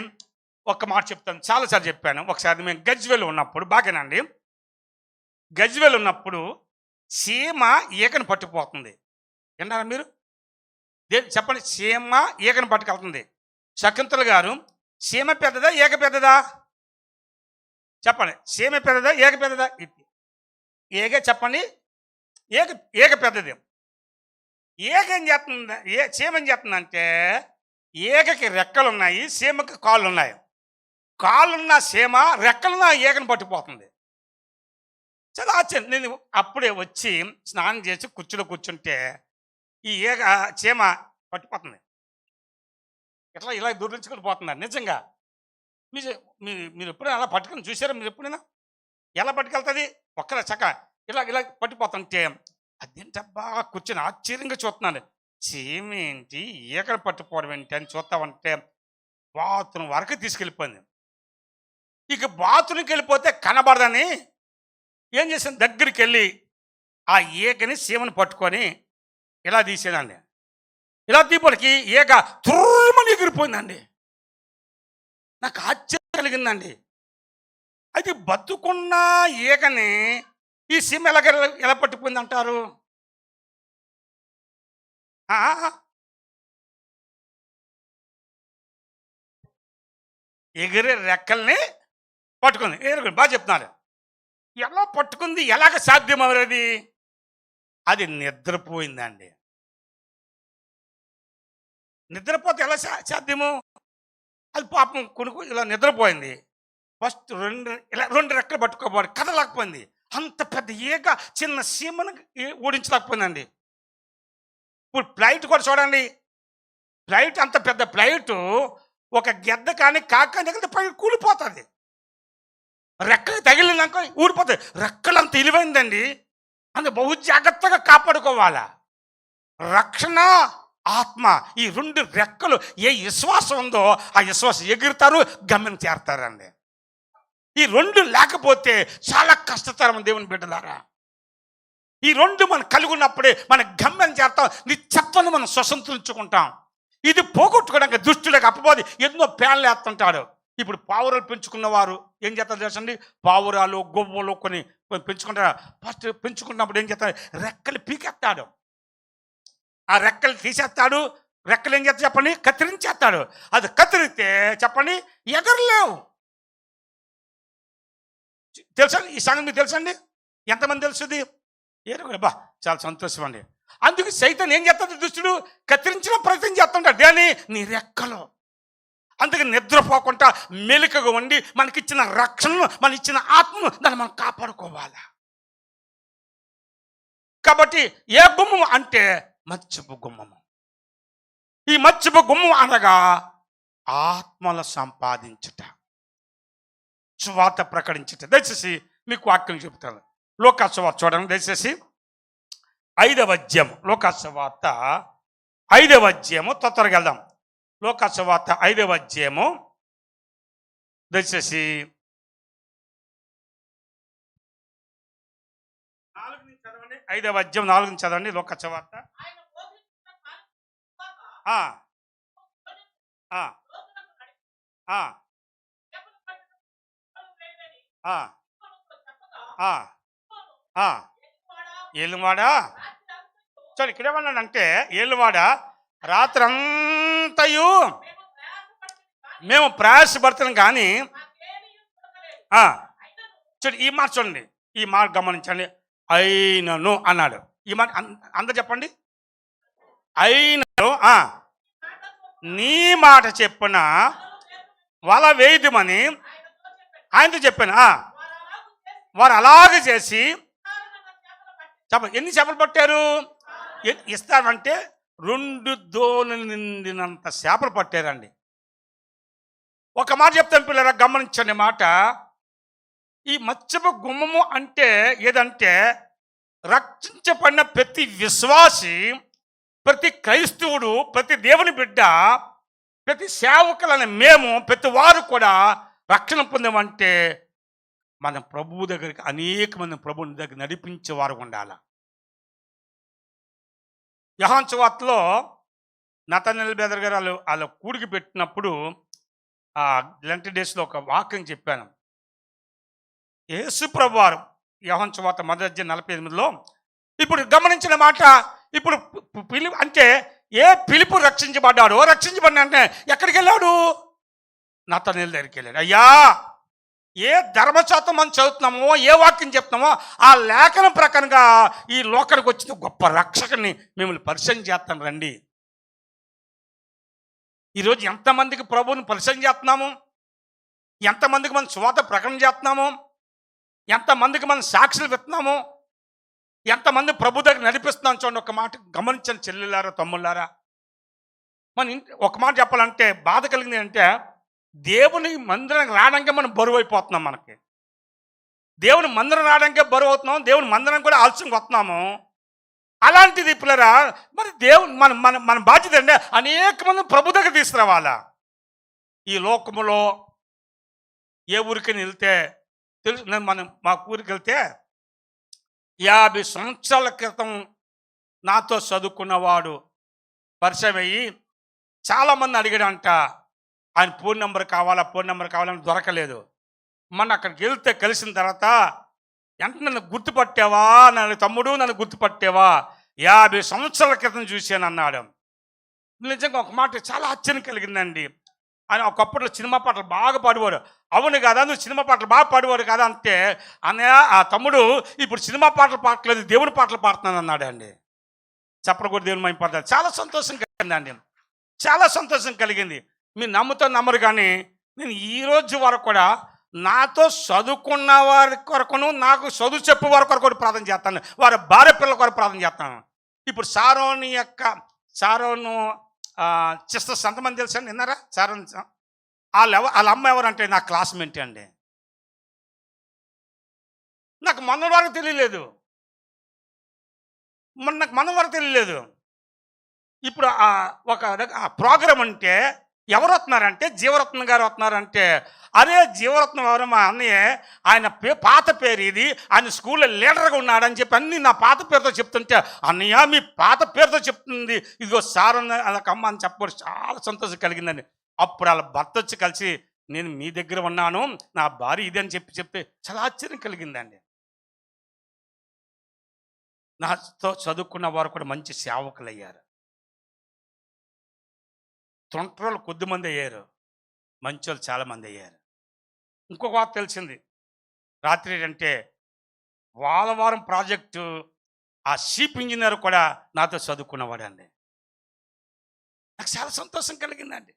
ఒక్క మాట చెప్తాను, చాలాసార్లు చెప్పాను. ఒకసారి మేము గజ్వేల్ ఉన్నప్పుడు, బాగానండి, గజ్వేల్ ఉన్నప్పుడు సీమ ఈకను పట్టుకుపోతుంది. విన్నారా మీరు? చెప్పండి, సీమ ఈకను పట్టుకెళ్తుంది. శకుంతల గారు, సీమ పెద్దదా ఈక పెద్దదా చెప్పండి, సీమ పెద్దదా ఈక పెద్దదా? ఈగ చెప్పండి, ఈక పెద్దది. ఈగ ఏం చేస్తుంది, సీమ ఏం చేస్తుందంటే, ఈగకి రెక్కలు ఉన్నాయి, సీమకి కాళ్ళు ఉన్నాయి. కాళ్ళున్న సీమ రెక్కలున్న ఈగను పట్టిపోతుంది. చాలా ఆశ్చర్యం. నేను అప్పుడే వచ్చి స్నానం చేసి కుర్చీలో కూర్చుంటే ఈ ఈగ చీమ పట్టిపోతుంది, ఇట్లా ఇలా దుర్రించుకొని పోతున్నారు. నిజంగా మీరు ఎప్పుడైనా అలా పట్టుకొని చూసారా? మీరు ఎప్పుడైనా ఎలా పట్టుకెళ్తుంది? ఒక్కలా చక్క ఇలా ఇలా పట్టిపోతుంటే అదేంటబ్బా కూర్చొని ఆశ్చర్యంగా చూస్తున్నాను. చీమ ఏంటి, ఈగలు పట్టుకోవడం ఏంటి అని చూస్తామంటే బాత్రూమ్ వరకు తీసుకెళ్ళిపోయింది. ఇక బాత్రూమ్కి వెళ్ళిపోతే కనబడదని ఏం చేశాను, దగ్గరికి వెళ్ళి ఆ ఈగని సీమని పట్టుకొని ఇలా తీసేదండి. ఇలా తీపడికి ఈగ తుర్రమని ఎగిరిపోయిందండి. నాకు ఆశ్చర్యం కలిగిందండి. అయితే బతుకున్న ఈగని ఈ సీమ ఎలా పట్టుకుపోయింది అంటారు? ఎగిరే రెక్కల్ని పట్టుకుంది. బాగా చెప్తున్నారు. ఎలా పట్టుకుంది, ఎలాగ సాధ్యం అవరది? అది నిద్రపోయిందండి. నిద్రపోతే ఎలా సాధ్యము? అది పాపం కొనుక్కు ఇలా నిద్రపోయింది. ఫస్ట్ రెండు రెక్కలు పట్టుకోబోడు, కదలేకపోయింది. అంత పెద్ద ఈగ చిన్న సీమను ఓడించలేకపోయిందండి. ఇప్పుడు ఫ్లైట్ కూడా చూడండి, ఫ్లైట్ అంత పెద్ద ఫ్లైట్ ఒక గెద్ద కానీ కాక కానీ పై కూలిపోతుంది. రెక్కలు తగిలినాక ఊడిపోతుంది. రెక్కలు అంత ఇలివైందండి, అంత బహు జాగ్రత్తగా కాపాడుకోవాలా. రక్షణ, ఆత్మ, ఈ రెండు రెక్కలు ఏ విశ్వాసం ఉందో ఆ విశ్వాసం ఎగురుతారు, గమ్యం చేరతారండి. ఈ రెండు లేకపోతే చాలా కష్టతరం దేవుని బిడ్డలారా. ఈ రెండు మనం కలిగి ఉన్నప్పుడే మన గమ్యం చేరతాం, నిత్యత్వాన్ని మనం స్వతంత్రించుకుంటాం. ఇది పోగొట్టుకోవడానికి దుష్టులకు అప్పబోది ఎన్నో ప్యాన్లు వేస్తుంటాడు. ఇప్పుడు పావురాలు పెంచుకున్న వారు ఏం చేస్తారు తెలుసండి? పావురాలు, గొవ్వలు కొన్ని పెంచుకుంటారు. ఫస్ట్ పెంచుకున్నప్పుడు ఏం చేస్తాడు, రెక్కలు పీకెత్తాడు, ఆ రెక్కలు తీసేస్తాడు. రెక్కలు ఏం చేస్తాడు చెప్పండి, కత్తిరించేస్తాడు. అది కత్తిరితే చెప్పండి ఎగరలేవు. తెలుసండి ఈ సంగతి? మీకు తెలుసండి? ఎంతమంది తెలుసుది? బా చాలా సంతోషం అండి. అందుకు సైతాన్ ఏం చేస్తాడు, దుష్టుడు కత్తిరించిన ప్రయత్నం చేస్తుంటాడు. దేని? నీ రెక్కలు. అందుకే నిద్రపోకుండా మెలికగా ఉండి మనకిచ్చిన రక్షణను, మన ఇచ్చిన ఆత్మను దాన్ని మనం కాపాడుకోవాలి. కాబట్టి ఏ గుమ్మం అంటే మత్స్యపు గుమ్మము. ఈ మత్స్యపు గుమ్మం అనగా ఆత్మల సంపాదించుట, సువార్త ప్రకటించుట. దయచేసి మీకు వాక్యం చెబుతాను. లోకా సువార్త చూడండి దయచేసి. 5వ అధ్యాయం లోకాసు వార్త 5వ అధ్యాయము తొందరగా వెళ్దాం. లోకాసు వార్త 5వ అధ్యాయము దయచేసి 4 నుంచి చదవండి. 5వ అధ్యాయం 4 నుంచి చదవండి. లోకాసు వార్త. ఆ, ఆ, ఆ, ఆ, ఆ, ఆ. ఏలువాడా చూడండి, ఇక్కడ ఏమన్నాడంటే ఏలువాడ రాత్రంతయు మేము ప్రయాసపడుతున్నాం కానీ చూడండి, ఈ మాట చూడండి, ఈ మాట గమనించండి. అయినను అన్నాడు. ఈ మాట అందరు చెప్పండి. అయినను నీ మాట చెప్పున వల వేయదుమని ఆయనతో చెప్పాను. వారు అలాగే చేసి ఎన్ని చేపలు పట్టారు? ఇస్తామంటే 2 దోణులు నిండినంత చేపలు పట్టారండి. ఒక మాట చెప్తాను పిల్లరా, గమనించండి మాట. ఈ మత్స్యపు గుమ్మము అంటే ఏదంటే రక్షించబడిన ప్రతి విశ్వాసి, ప్రతి క్రైస్తవుడు, ప్రతి దేవుని బిడ్డ, ప్రతి సేవకులని మేము, ప్రతి వారు కూడా రక్షణ పొందామంటే మన ప్రభువు దగ్గరికి అనేక మంది ప్రభువుని దగ్గర నడిపించేవారు ఉండాలి. యోహాను సువార్తలో నతనయేలు బెదర్ గారు వాళ్ళ కూడికి పెట్టినప్పుడు లెంట్ డేస్లో ఒక వాక్యం చెప్పాను. యేసు ప్రభు వారు యోహాను సువార్త 1:48లో ఇప్పుడు గమనించిన మాట. ఇప్పుడు పిలుపు అంటే పిలుపు రక్షించబడ్డాడు. రక్షించబడిన అంటే ఎక్కడికి వెళ్ళాడు? నతనయేలు దగ్గరికి వెళ్ళాడు. అయ్యా, ఏ ధర్మశాస్త్రం మనం చదువుతున్నామో, ఏ వాక్యం చెప్తున్నామో ఆ లేఖనం ప్రకారంగా ఈ లోకానికి వచ్చిన గొప్ప రక్షకుని మిమ్మల్ని పరిచయం చేస్తాను రండి. ఈరోజు ఎంతమందికి ప్రభువుని పరిచయం చేస్తున్నాము? ఎంతమందికి మనం సువార్త ప్రకటన చేస్తున్నాము? ఎంతమందికి మనం సాక్షులు పెడుతున్నాము? ఎంతమంది ప్రభు దగ్గర నడిపిస్తున్నాం? చూడండి, ఒక మాట గమనించండి చెల్లెలారా, తమ్ముళ్ళారా. మన ఒక మాట చెప్పాలంటే బాధ కలిగింది అంటే దేవుని మందిరం రావడానికి మనం బరువు అయిపోతున్నాం. మనకి దేవుని మందిరం రావడానికే బరువు అవుతున్నాం. దేవుని మందిరం కూడా ఆలస్యంగా వస్తున్నాము. అలాంటిది పిల్లరా, మరి దేవుని మన మన మన బాధ్యత అంటే అనేక మంది ప్రభు దగ్గర తీసుకురావాలా. ఈ లోకములో ఏ ఊరికి వెళ్తే తెలుసు, మనం మా ఊరికి వెళ్తే 50 సంవత్సరాల క్రితం నాతో చదువుకున్నవాడు పరిచయం అయ్యి చాలామంది అడిగాడంట, ఆయన ఫోన్ నెంబర్ కావాలని దొరకలేదు. మొన్న అక్కడికి వెళ్తే కలిసిన తర్వాత నన్ను గుర్తుపట్టావా, తమ్ముడు నన్ను గుర్తుపట్టావా, 50 సంవత్సరాల క్రితం చూశాను అన్నాడు. నిజంగా ఒక మాట చాలా ఆశ్చర్యం కలిగిందండి. ఆయన ఒకప్పట్లో సినిమా పాటలు బాగా పాడేవాడు. అవును కదా, నువ్వు సినిమా పాటలు బాగా పాడేవాడు కదా అంటే, అన్నయ్య ఆ తమ్ముడు ఇప్పుడు సినిమా పాటలు పాడలేదు, దేవుని పాటలు పాడుతున్నాను అన్నాడు అండి. చెప్పలు కూడా దేవుని మహిమ పడతాడు. చాలా సంతోషం కలిగిందండి, చాలా సంతోషం కలిగింది. మీరు నమ్మరు కానీ నేను ఈరోజు వరకు కూడా నాతో చదువుకున్న వారి కొరకును, నాకు చదువు చెప్పే వారి కొరకు ప్రార్థన చేస్తాను, వారి భార్య పిల్లల కొరకు ప్రార్థన చేస్తాను. ఇప్పుడు సారోను సిస్టర్స్ ఎంతమంది తెలుసా? విన్నారా? సారోన్ వాళ్ళ అమ్మ ఎవరంటే నా క్లాస్మేట్ అండి. నాకు మొన్న వరకు తెలియలేదు. ఇప్పుడు ఒక ప్రోగ్రాం అంటే ఎవరు వస్తున్నారంటే జీవరత్న గారు వస్తున్నారంటే, అరే జీవరత్నం ఎవరు? మా అన్నయ్య, ఆయన పాత పేరు ఇది, ఆయన స్కూల్లో లీడర్గా ఉన్నాడని చెప్పి అన్నీ నా పాత పేరుతో చెప్తుంటే, అన్నయ్య మీ పాత పేరుతో చెప్తుంది ఇదిగో సార్ వాళ్ళకి అమ్మ అని చెప్పవచ్చు. చాలా సంతోషం కలిగిందండి. అప్పుడు వాళ్ళ భర్త వచ్చి కలిసి, నేను మీ దగ్గర ఉన్నాను, నా భార్య ఇది అని చెప్తే చాలా ఆశ్చర్యం కలిగిందండి. నాతో చదువుకున్న వారు కూడా మంచి సేవకులు అయ్యారు. తొంటరోళ్ళు కొద్దిమంది అయ్యారు, మంచోళ్ళు చాలామంది అయ్యారు. ఇంకొక వార్త తెలిసింది రాత్రి అంటే, వాలవారం ప్రాజెక్టు ఆ చీఫ్ ఇంజనీర్ కూడా నాతో చదువుకున్నవాడండి. నాకు చాలా సంతోషం కలిగిందండి.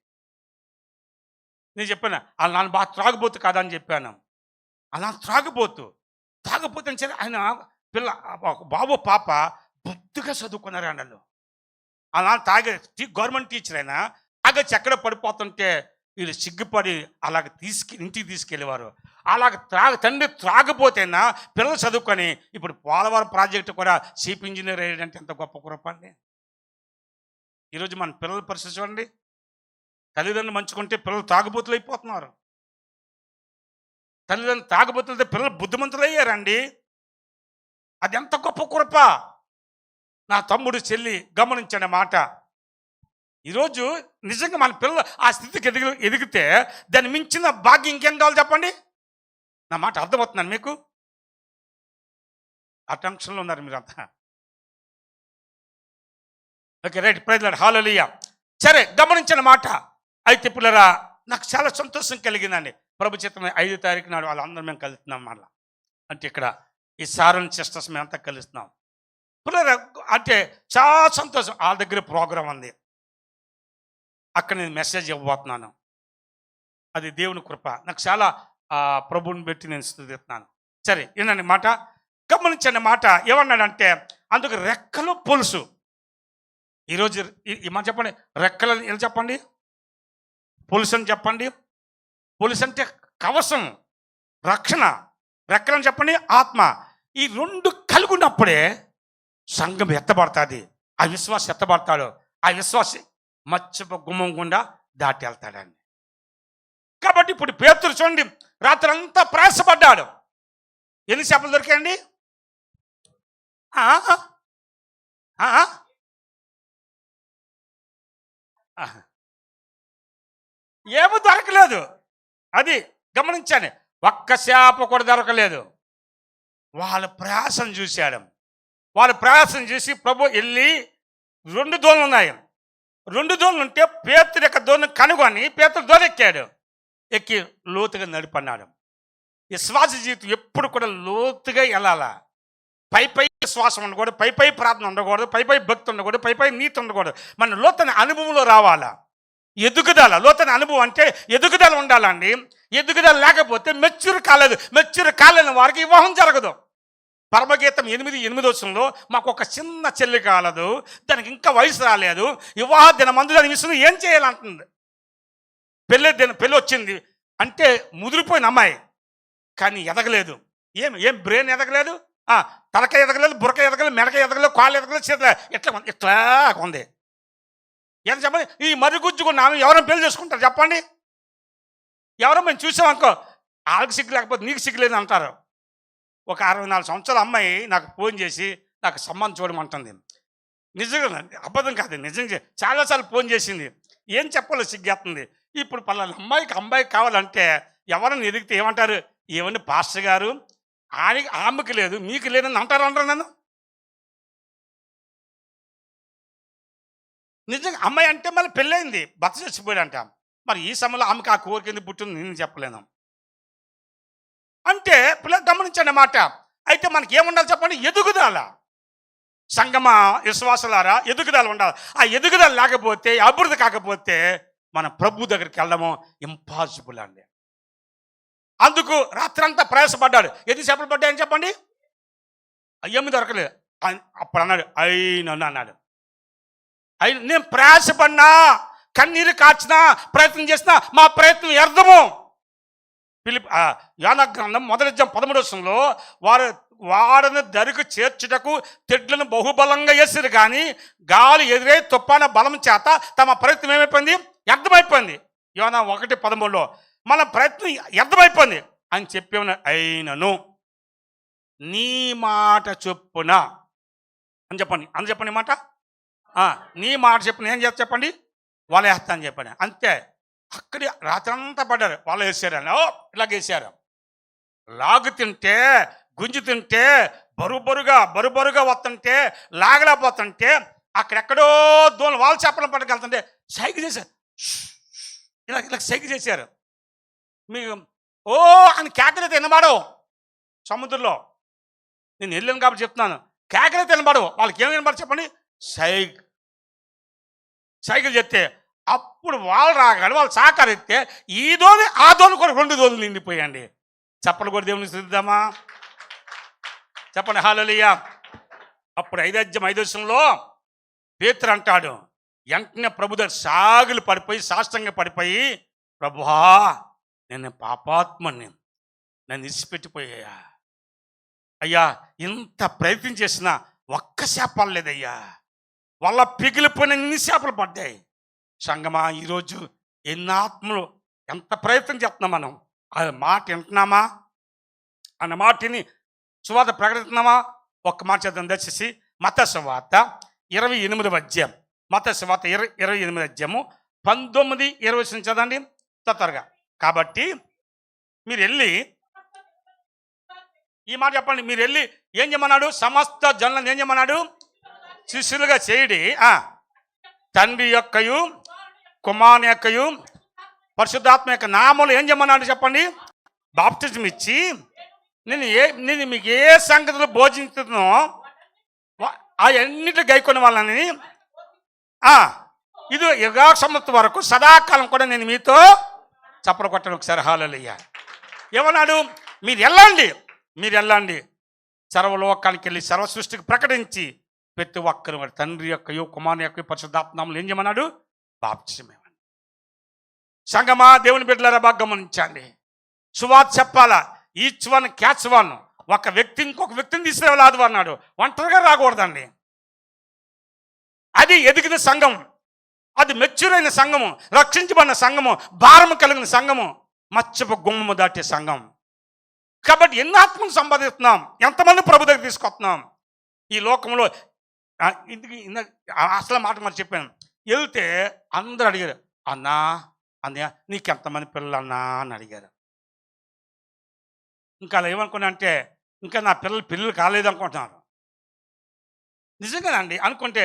నేను చెప్పాను, వాళ్ళు నన్ను బాగా త్రాగుబోతు కాదా అని చెప్పాను. అలా తాగుబోతు అని సరే, ఆయన పిల్ల బాబు పాప బుద్ధిగా చదువుకున్నారు. వాళ్ళు అలా గవర్నమెంట్ టీచర్ అయినా తాగొచ్చి ఎక్కడ పడిపోతుంటే వీళ్ళు సిగ్గుపడి అలాగ ఇంటికి తీసుకెళ్ళేవారు. అలాగ తండ్రి త్రాగపోతేనా పిల్లలు చదువుకొని ఇప్పుడు పోలవరం ప్రాజెక్టు కూడా చీఫ్ ఇంజనీర్ అయ్యాడంటే ఎంత గొప్ప కృప అండి. ఈరోజు మన పిల్లల పరిస్థితి చూడండి. తల్లిదండ్రులు మంచుకుంటే పిల్లలు తాగుబోతులు అయిపోతున్నారు. తల్లిదండ్రులు తాగుబోతులతో పిల్లలు బుద్ధిమంతులు అయ్యారండి. అది ఎంత గొప్ప కృప. నా తమ్ముడు చెల్లి గమనించండి మాట. ఈరోజు నిజంగా మన పిల్లలు ఆ స్థితికి ఎదిగితే దాన్ని మించిన భాగ్యం ఇంకేం కావాలి చెప్పండి. నా మాట అర్థమవుతున్నాను మీకు? ఆ టెన్షన్లో ఉన్నారు మీరంతా. ఓకే, రైట్, ప్రైజ్ లార్డ్, హల్లెలూయా. సరే, గమనించిన మాట. అయితే పిల్లరా, నాకు చాలా సంతోషం కలిగిందండి. ప్రభు చిత్తం 5వ తారీఖు నాడు వాళ్ళందరం మేము కలుస్తున్నాం. మళ్ళా అంటే ఇక్కడ ఈ సారన్ సిస్టర్స్ మేము అంతా కలుస్తున్నాం పిల్లరా. అంటే చాలా సంతోషం. వాళ్ళ దగ్గర ప్రోగ్రాం ఉంది, అక్కడ నేను మెసేజ్ ఇవ్వబోతున్నాను. అది దేవుని కృప. నాకు చాలా ప్రభువుని పెట్టి నేను స్తుతిస్తున్నాను. సరే, వినండి మాట, గమనించండి మాట. ఏమన్నాడంటే అందుకు రెక్కలు పొలుసు. ఈరోజు ఈ మాట చెప్పండి. రెక్కలని ఎలా చెప్పండి? పొలుసు అని చెప్పండి. పొలుసు అంటే కవసం, రక్షణ. రెక్కలని చెప్పండి, ఆత్మ. ఈ రెండు కలిగి ఉన్నప్పుడే సంఘం ఎత్తబడుతుంది. ఆ విశ్వాసం ఎత్తబడతాడు. ఆ విశ్వాసి మచ్చప గుమ్మం గుండా దాటి వెళ్తాడండి. కాబట్టి ఇప్పుడు పేతురు చూడండి, రాత్రి అంతా ప్రయాసపడ్డాడు. ఎన్ని చేపలు దొరికాయండి? ఏమీ దొరకలేదు. అది గమనించండి. ఒక్క చేప కూడా దొరకలేదు. వాళ్ళ ప్రయాసం చూశాడు. వాళ్ళ ప్రయాసం చూసి ప్రభు వెళ్ళి 2 దోణులు ఉన్నాయి. 2 దోణులు ఉంటే పేతురు యొక్క దోణి కనుగొని పేతురు దోణెక్కాడు. ఎక్కి లోతుగా నడిపన్నాడు. విశ్వాస జీవితం ఎప్పుడు కూడా లోతుగా వెళ్ళాలా. పై విశ్వాసం ఉండకూడదు, పై ప్రార్థన ఉండకూడదు, పై భక్తి ఉండకూడదు, పై నీతి ఉండకూడదు. మన లోతైన అనుభవంలో రావాలా. ఎదుగుదల, లోతైన అనుభవం అంటే ఎదుగుదల ఉండాలండి. ఎదుగుదల లేకపోతే మెచ్యూర్ కాలేని వారికి వివాహం జరగదు. పరమగీతం 8:8 మాకు ఒక చిన్న చెల్లి కాలదు, దానికి ఇంకా వయసు రాలేదు, వివాహ దినమందు దాని విషయం ఏం చేయాలంటుంది. పెళ్ళి వచ్చింది అంటే ముదిరిపోయిన అమ్మాయి, కానీ ఎదగలేదు. ఏం బ్రెయిన్ ఎదగలేదు, తలకాయ ఎదగలేదు, బురకాయ ఎదగలేదు, మెడకాయ ఎదగలేదు, కాళ్ళు ఎదగలేదు, చేతులు ఇట్లా ఉంది. ఎంత చెప్పండి. ఈ మరుగుజ్జుకున్న ఆమె ఎవరైనా పెళ్లి చేసుకుంటారు చెప్పండి? ఎవరో మేము చూసామనుకో, వాళ్ళకి సిగ్గు లేకపోతే నీకు సిగ్గులేదు అంటారు. ఒక 64 సంవత్సరాల అమ్మాయి నాకు ఫోన్ చేసి నాకు సంబంధం చూడమంటుంది. నిజంగా అబద్ధం కాదు, నిజంగా చాలాసార్లు ఫోన్ చేసింది. ఏం చెప్పాలో సిగ్గేస్తుంది. ఇప్పుడు పలానా అమ్మాయి కావాలంటే ఎవరైనా ఎదిగితే ఏమంటారు? ఏమని పాస్టర్ గారు ఆమెకి లేదు మీకు లేదని అంటారు నన్ను. నిజంగా అమ్మాయి అంటే మళ్ళీ పెళ్ళయింది, భర్త చచ్చిపోయాడంట. మరి ఈ సమయంలో ఆమెకు ఆ కోరిక ఎందుకు పుట్టింది నేను చెప్పలేను. అంటే పిల్లలు గమనించండి మాట. అయితే మనకి ఏముండాలి చెప్పండి? ఎదుగుదల. సంగమ విశ్వాసాలారా, ఎదుగుదల ఉండాలి. ఆ ఎదుగుదల లేకపోతే, అభివృద్ధి కాకపోతే మన ప్రభు దగ్గరికి వెళ్ళడము ఇంపాసిబుల్ అండి. అందుకు రాత్రంతా ప్రయాసపడ్డాడు. ఎన్ని చేపలు పడ్డాయని చెప్పండి? ఏమి దొరకలేదు. అప్పుడు అన్నాడు అయినను అన్నాడు. నేను ప్రయాసపడినా, కన్నీరు కార్చినా, ప్రయత్నం చేసినా మా ప్రయత్నం వ్యర్థము. యోనా గ్రంథం 1:13 వారిని దరికి చేర్చుటకు తెడ్లను బహుబలంగా వేసారు, కానీ గాలి ఎదురై తుఫాను బలం చేత తమ ప్రయత్నం ఏమైపోయింది? వ్యర్థమైపోయింది. యోనా 1:13 మన ప్రయత్నం వ్యర్థమైపోయింది అని చెప్పేమన్నా. అయినను నీ మాట చొప్పున అని చెప్పండి మాట. నీ మాట చెప్పిన ఏం చేస్తా చెప్పండి? వాళ్ళు వేస్తా అని చెప్పండి. అంతే. అక్కడి రాత్రంతా పడ్డారు. వాళ్ళు వేసారని ఇలాగేసారు. లాగు తింటే, గుంజు తింటే, బరుబరుగా వస్తుంటే, లాగలేకపోతుంటే, అక్కడెక్కడో దూరం వాళ్ళ చేపలను పట్టుకెళ్తుంటే సైకి చేశారు. ఇలా సైకి చేశారు. మీకు అని కేకలైతే వినబడవు సముద్రంలో. నేను వెళ్ళాను కాబట్టి చెప్తున్నాను. కేకలైతే వినబడవు. వాళ్ళకి ఏమి వినబడదు చెప్పండి? సైకిల్ చెప్తే అప్పుడు వాళ్ళు రాగానే వాళ్ళు సహకరిస్తే ఈ దోని ఆ దోని కూడా 2 దోనులు నిండిపోయండి. చప్పలు కూడా దేవుని స్తుతిద్దామా? చెప్పండి హల్లెలూయా. అప్పుడు 5:5 పేతురు అంటాడు, వెంటనే ప్రభు దగ్గర సాగిలు పడిపోయి, సాష్టంగా పడిపోయి, ప్రభువా నేను పాపాత్మని, నన్ను విడిచిపెట్టిపోయా అయ్యా, ఇంత ప్రయత్నం చేసినా ఒక్క చేపలు లేదయ్యా, వాళ్ళ పిగిలిపోయిన ఎన్ని చేపలు పడ్డాయి. సంగమా, ఈరోజు ఎన్ని ఆత్మలు, ఎంత ప్రయత్నం చేస్తున్నాం మనం, ఆ మాట వింటున్నామా, అన్న మాటని సువార్త ప్రకటిస్తున్నామా? ఒక్క మాట చేద్దాం దయచేసి. మత్తయి సువార్త 28వ అధ్యాయం, మత్తయి సువార్త 28వ అధ్యాయము 19-20 చదవండి త్వరగా. కాబట్టి మీరు వెళ్ళి ఈ మాట చెప్పండి, మీరు వెళ్ళి ఏం చేయమన్నాడు? సమస్త జనులను ఏం చేయమన్నాడు? శిష్యులుగా చేయడి, తండ్రి యొక్కయు కుమారుని యొక్కయు పరిశుద్ధాత్మ యొక్క నామములు ఏం చేయమన్నాడు చెప్పండి? బాప్టిజం ఇచ్చి నేను మీకు ఏ సంగతులు బోధించుతున్నో అవన్నిటి గైకొని వాళ్ళని ఇది యుగా సంవత్సరం వరకు సదాకాలం కూడా నేను మీతో చప్పలు కొట్టను. ఒకసారి హల్లెలూయా. ఏమన్నాడు? మీరు వెళ్ళండి, సర్వలోకానికి వెళ్ళి సర్వ సృష్టికి ప్రకటించి ప్రతి ఒక్కరు మరి తండ్రి యొక్కయు కుమారుని యొక్క పరిశుద్ధాత్మలు ఏం చేయమన్నాడు? బాప్టిజం ఇవ్వండి. సంగమా, దేవుని బిడ్డలారా బాగా గమనించండి. సువార్త చెప్పాలా, ఈచ్ వన్ క్యాచ్ వన్. ఒక వ్యక్తి ఇంకొక వ్యక్తిని తీసుకురావాలి అన్నాడు. ఒంటరిగా రాకూడదండి. అది ఎదిగిన సంఘం, అది మెచ్యూర్ అయిన సంఘము, రక్షించబడిన సంఘము, భారము కలిగిన సంఘము, మచ్చపు గుమ్మము దాటే సంఘం. కాబట్టి ఎన్ని ఆత్మను సంపాదిస్తున్నాం, ఎంతమంది ప్రభు దగ్గర తీసుకొస్తున్నాం. ఈ లోకంలో అసలు మాట మరి చెప్పాను, వెళ్తే అందరూ అడిగారు, అన్నా అన్నయ్య నీకెంతమంది పిల్లలు అన్నా అని అడిగారు. ఇంకా అలా ఏమనుకున్నా అంటే, ఇంకా నా పిల్లలు కాలేదు అనుకుంటున్నారు. నిజంగానండి. అనుకుంటే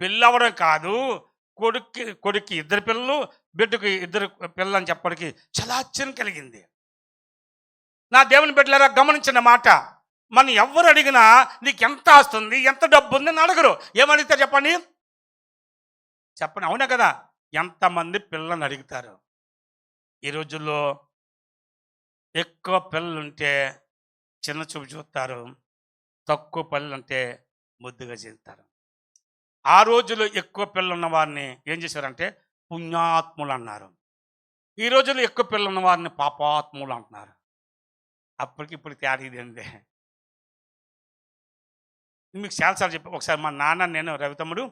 పెళ్ళి అవ్వడం కాదు, కొడుక్కి 2 పిల్లలు, బిడ్డకు 2 పిల్లలు అని చెప్పడానికి చాలా ఆశ్చర్యం కలిగింది. నా దేవుని బిడ్డలారా గమనించిన మాట, మనం ఎవరు అడిగినా నీకు ఎంత ఆస్తుంది, ఎంత డబ్బు ఉంది అని అడగరు. ఏమడిగితే చెప్పండి, అవునా కదా? ఎంతమంది పిల్లల్ని అడుగుతారు. ఈ రోజుల్లో ఎక్కువ పిల్లలుంటే చిన్న చూపు చూస్తారు, తక్కువ పిల్లలుంటే ముద్దుగా చేస్తారు. ఆ రోజుల్లో ఎక్కువ పిల్లలు ఉన్న వారిని ఏం చేశారంటే పుణ్యాత్ములు అన్నారు. ఈ రోజుల్లో ఎక్కువ పిల్లలు ఉన్న వారిని పాపాత్ములు అంటున్నారు. అప్పటికి ఇప్పుడు తేడా ఇదేంది. మీకు చాలాసార్లు చెప్పి, ఒకసారి మా నాన్న నేను రవితమ్ముడు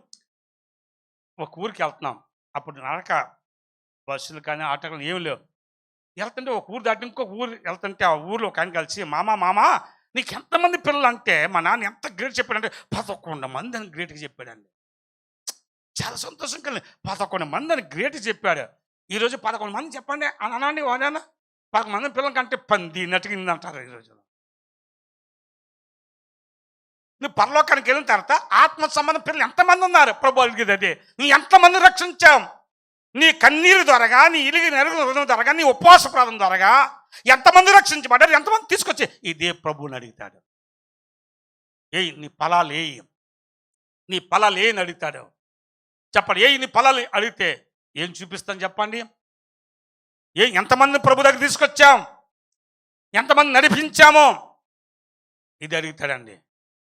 ఒక ఊరికి వెళ్తున్నాం. అప్పుడు నడక, బస్సులు కానీ ఆటో కానీ ఏమి లేవు. వెళ్తుంటే ఒక ఊరు దాటి ఇంకొక ఊరు వెళ్తుంటే ఆ ఊరిలో ఒక ఆయన కలిసి, మామ నీకు ఎంతమంది పిల్లలు అంటే, మా నాన్న ఎంత గ్రేట్ చెప్పాడంటే 11 మంది అని గ్రేట్గా చెప్పాడండి. చాలా సంతోషం కలిగింది. 11 మంది అని గ్రేట్గా చెప్పాడు. ఈరోజు 11 మంది చెప్పండి అనండి, వాడానా 11 మంది పిల్లల కంటే పందినట్టుగా అంటారు. ఈరోజు నువ్వు పరలోకానికి వెళ్ళిన తర్వాత ఆత్మ సంబంధం పిల్లలు ఎంతమంది ఉన్నారు ప్రభు అడిగేది అదే. నీ ఎంతమంది రక్షించాం? నీ కన్నీరు ద్వారాగా, నీ ఇలిగి నెరుగుల ద్వారాగా, నీ ఉపవాస ప్రార్థన ద్వారాగా ఎంతమంది రక్షించబడ్డారు, ఎంతమంది తీసుకొచ్చి ఇదే ప్రభువుని అడుగుతాడు. నీ ఫలాలు ఏని అడుగుతాడు చెప్పండి. నీ ఫలాలు అడిగితే ఏం చూపిస్తాను చెప్పండి. ఎంతమంది ప్రభు దగ్గర తీసుకొచ్చాం, ఎంతమంది నడిపించామో ఇది అడుగుతాడండి.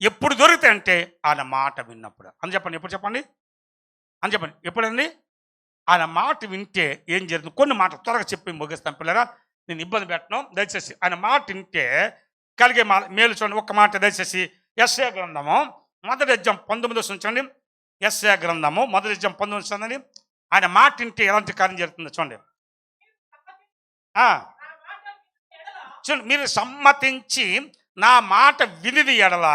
ఎప్పుడు దొరుకుతాయి అంటే ఆయన మాట విన్నప్పుడు అని చెప్పండి. ఎప్పుడు చెప్పండి అని చెప్పండి. ఎప్పుడండి? ఆయన మాట వింటే ఏం జరుగుతుంది? కొన్ని మాటలు త్వరగా చెప్పి ముగిస్తాను పిల్లరా, నేను ఇబ్బంది పెట్టను. దయచేసి ఆయన మాట వింటే కలిగే మేలు చూడండి. ఒక్క మాట దయచేసి. యెషయా గ్రంథము 1వ అధ్యాయం 19 చూడండి. యెషయా గ్రంథము 1వ అధ్యాయం 19 చూడండి. ఆయన మాట వింటే ఎలాంటి కార్యం జరుగుతుందో చూడండి. చూడండి, మీరు సమ్మతించి నా మాట వినిది ఎడల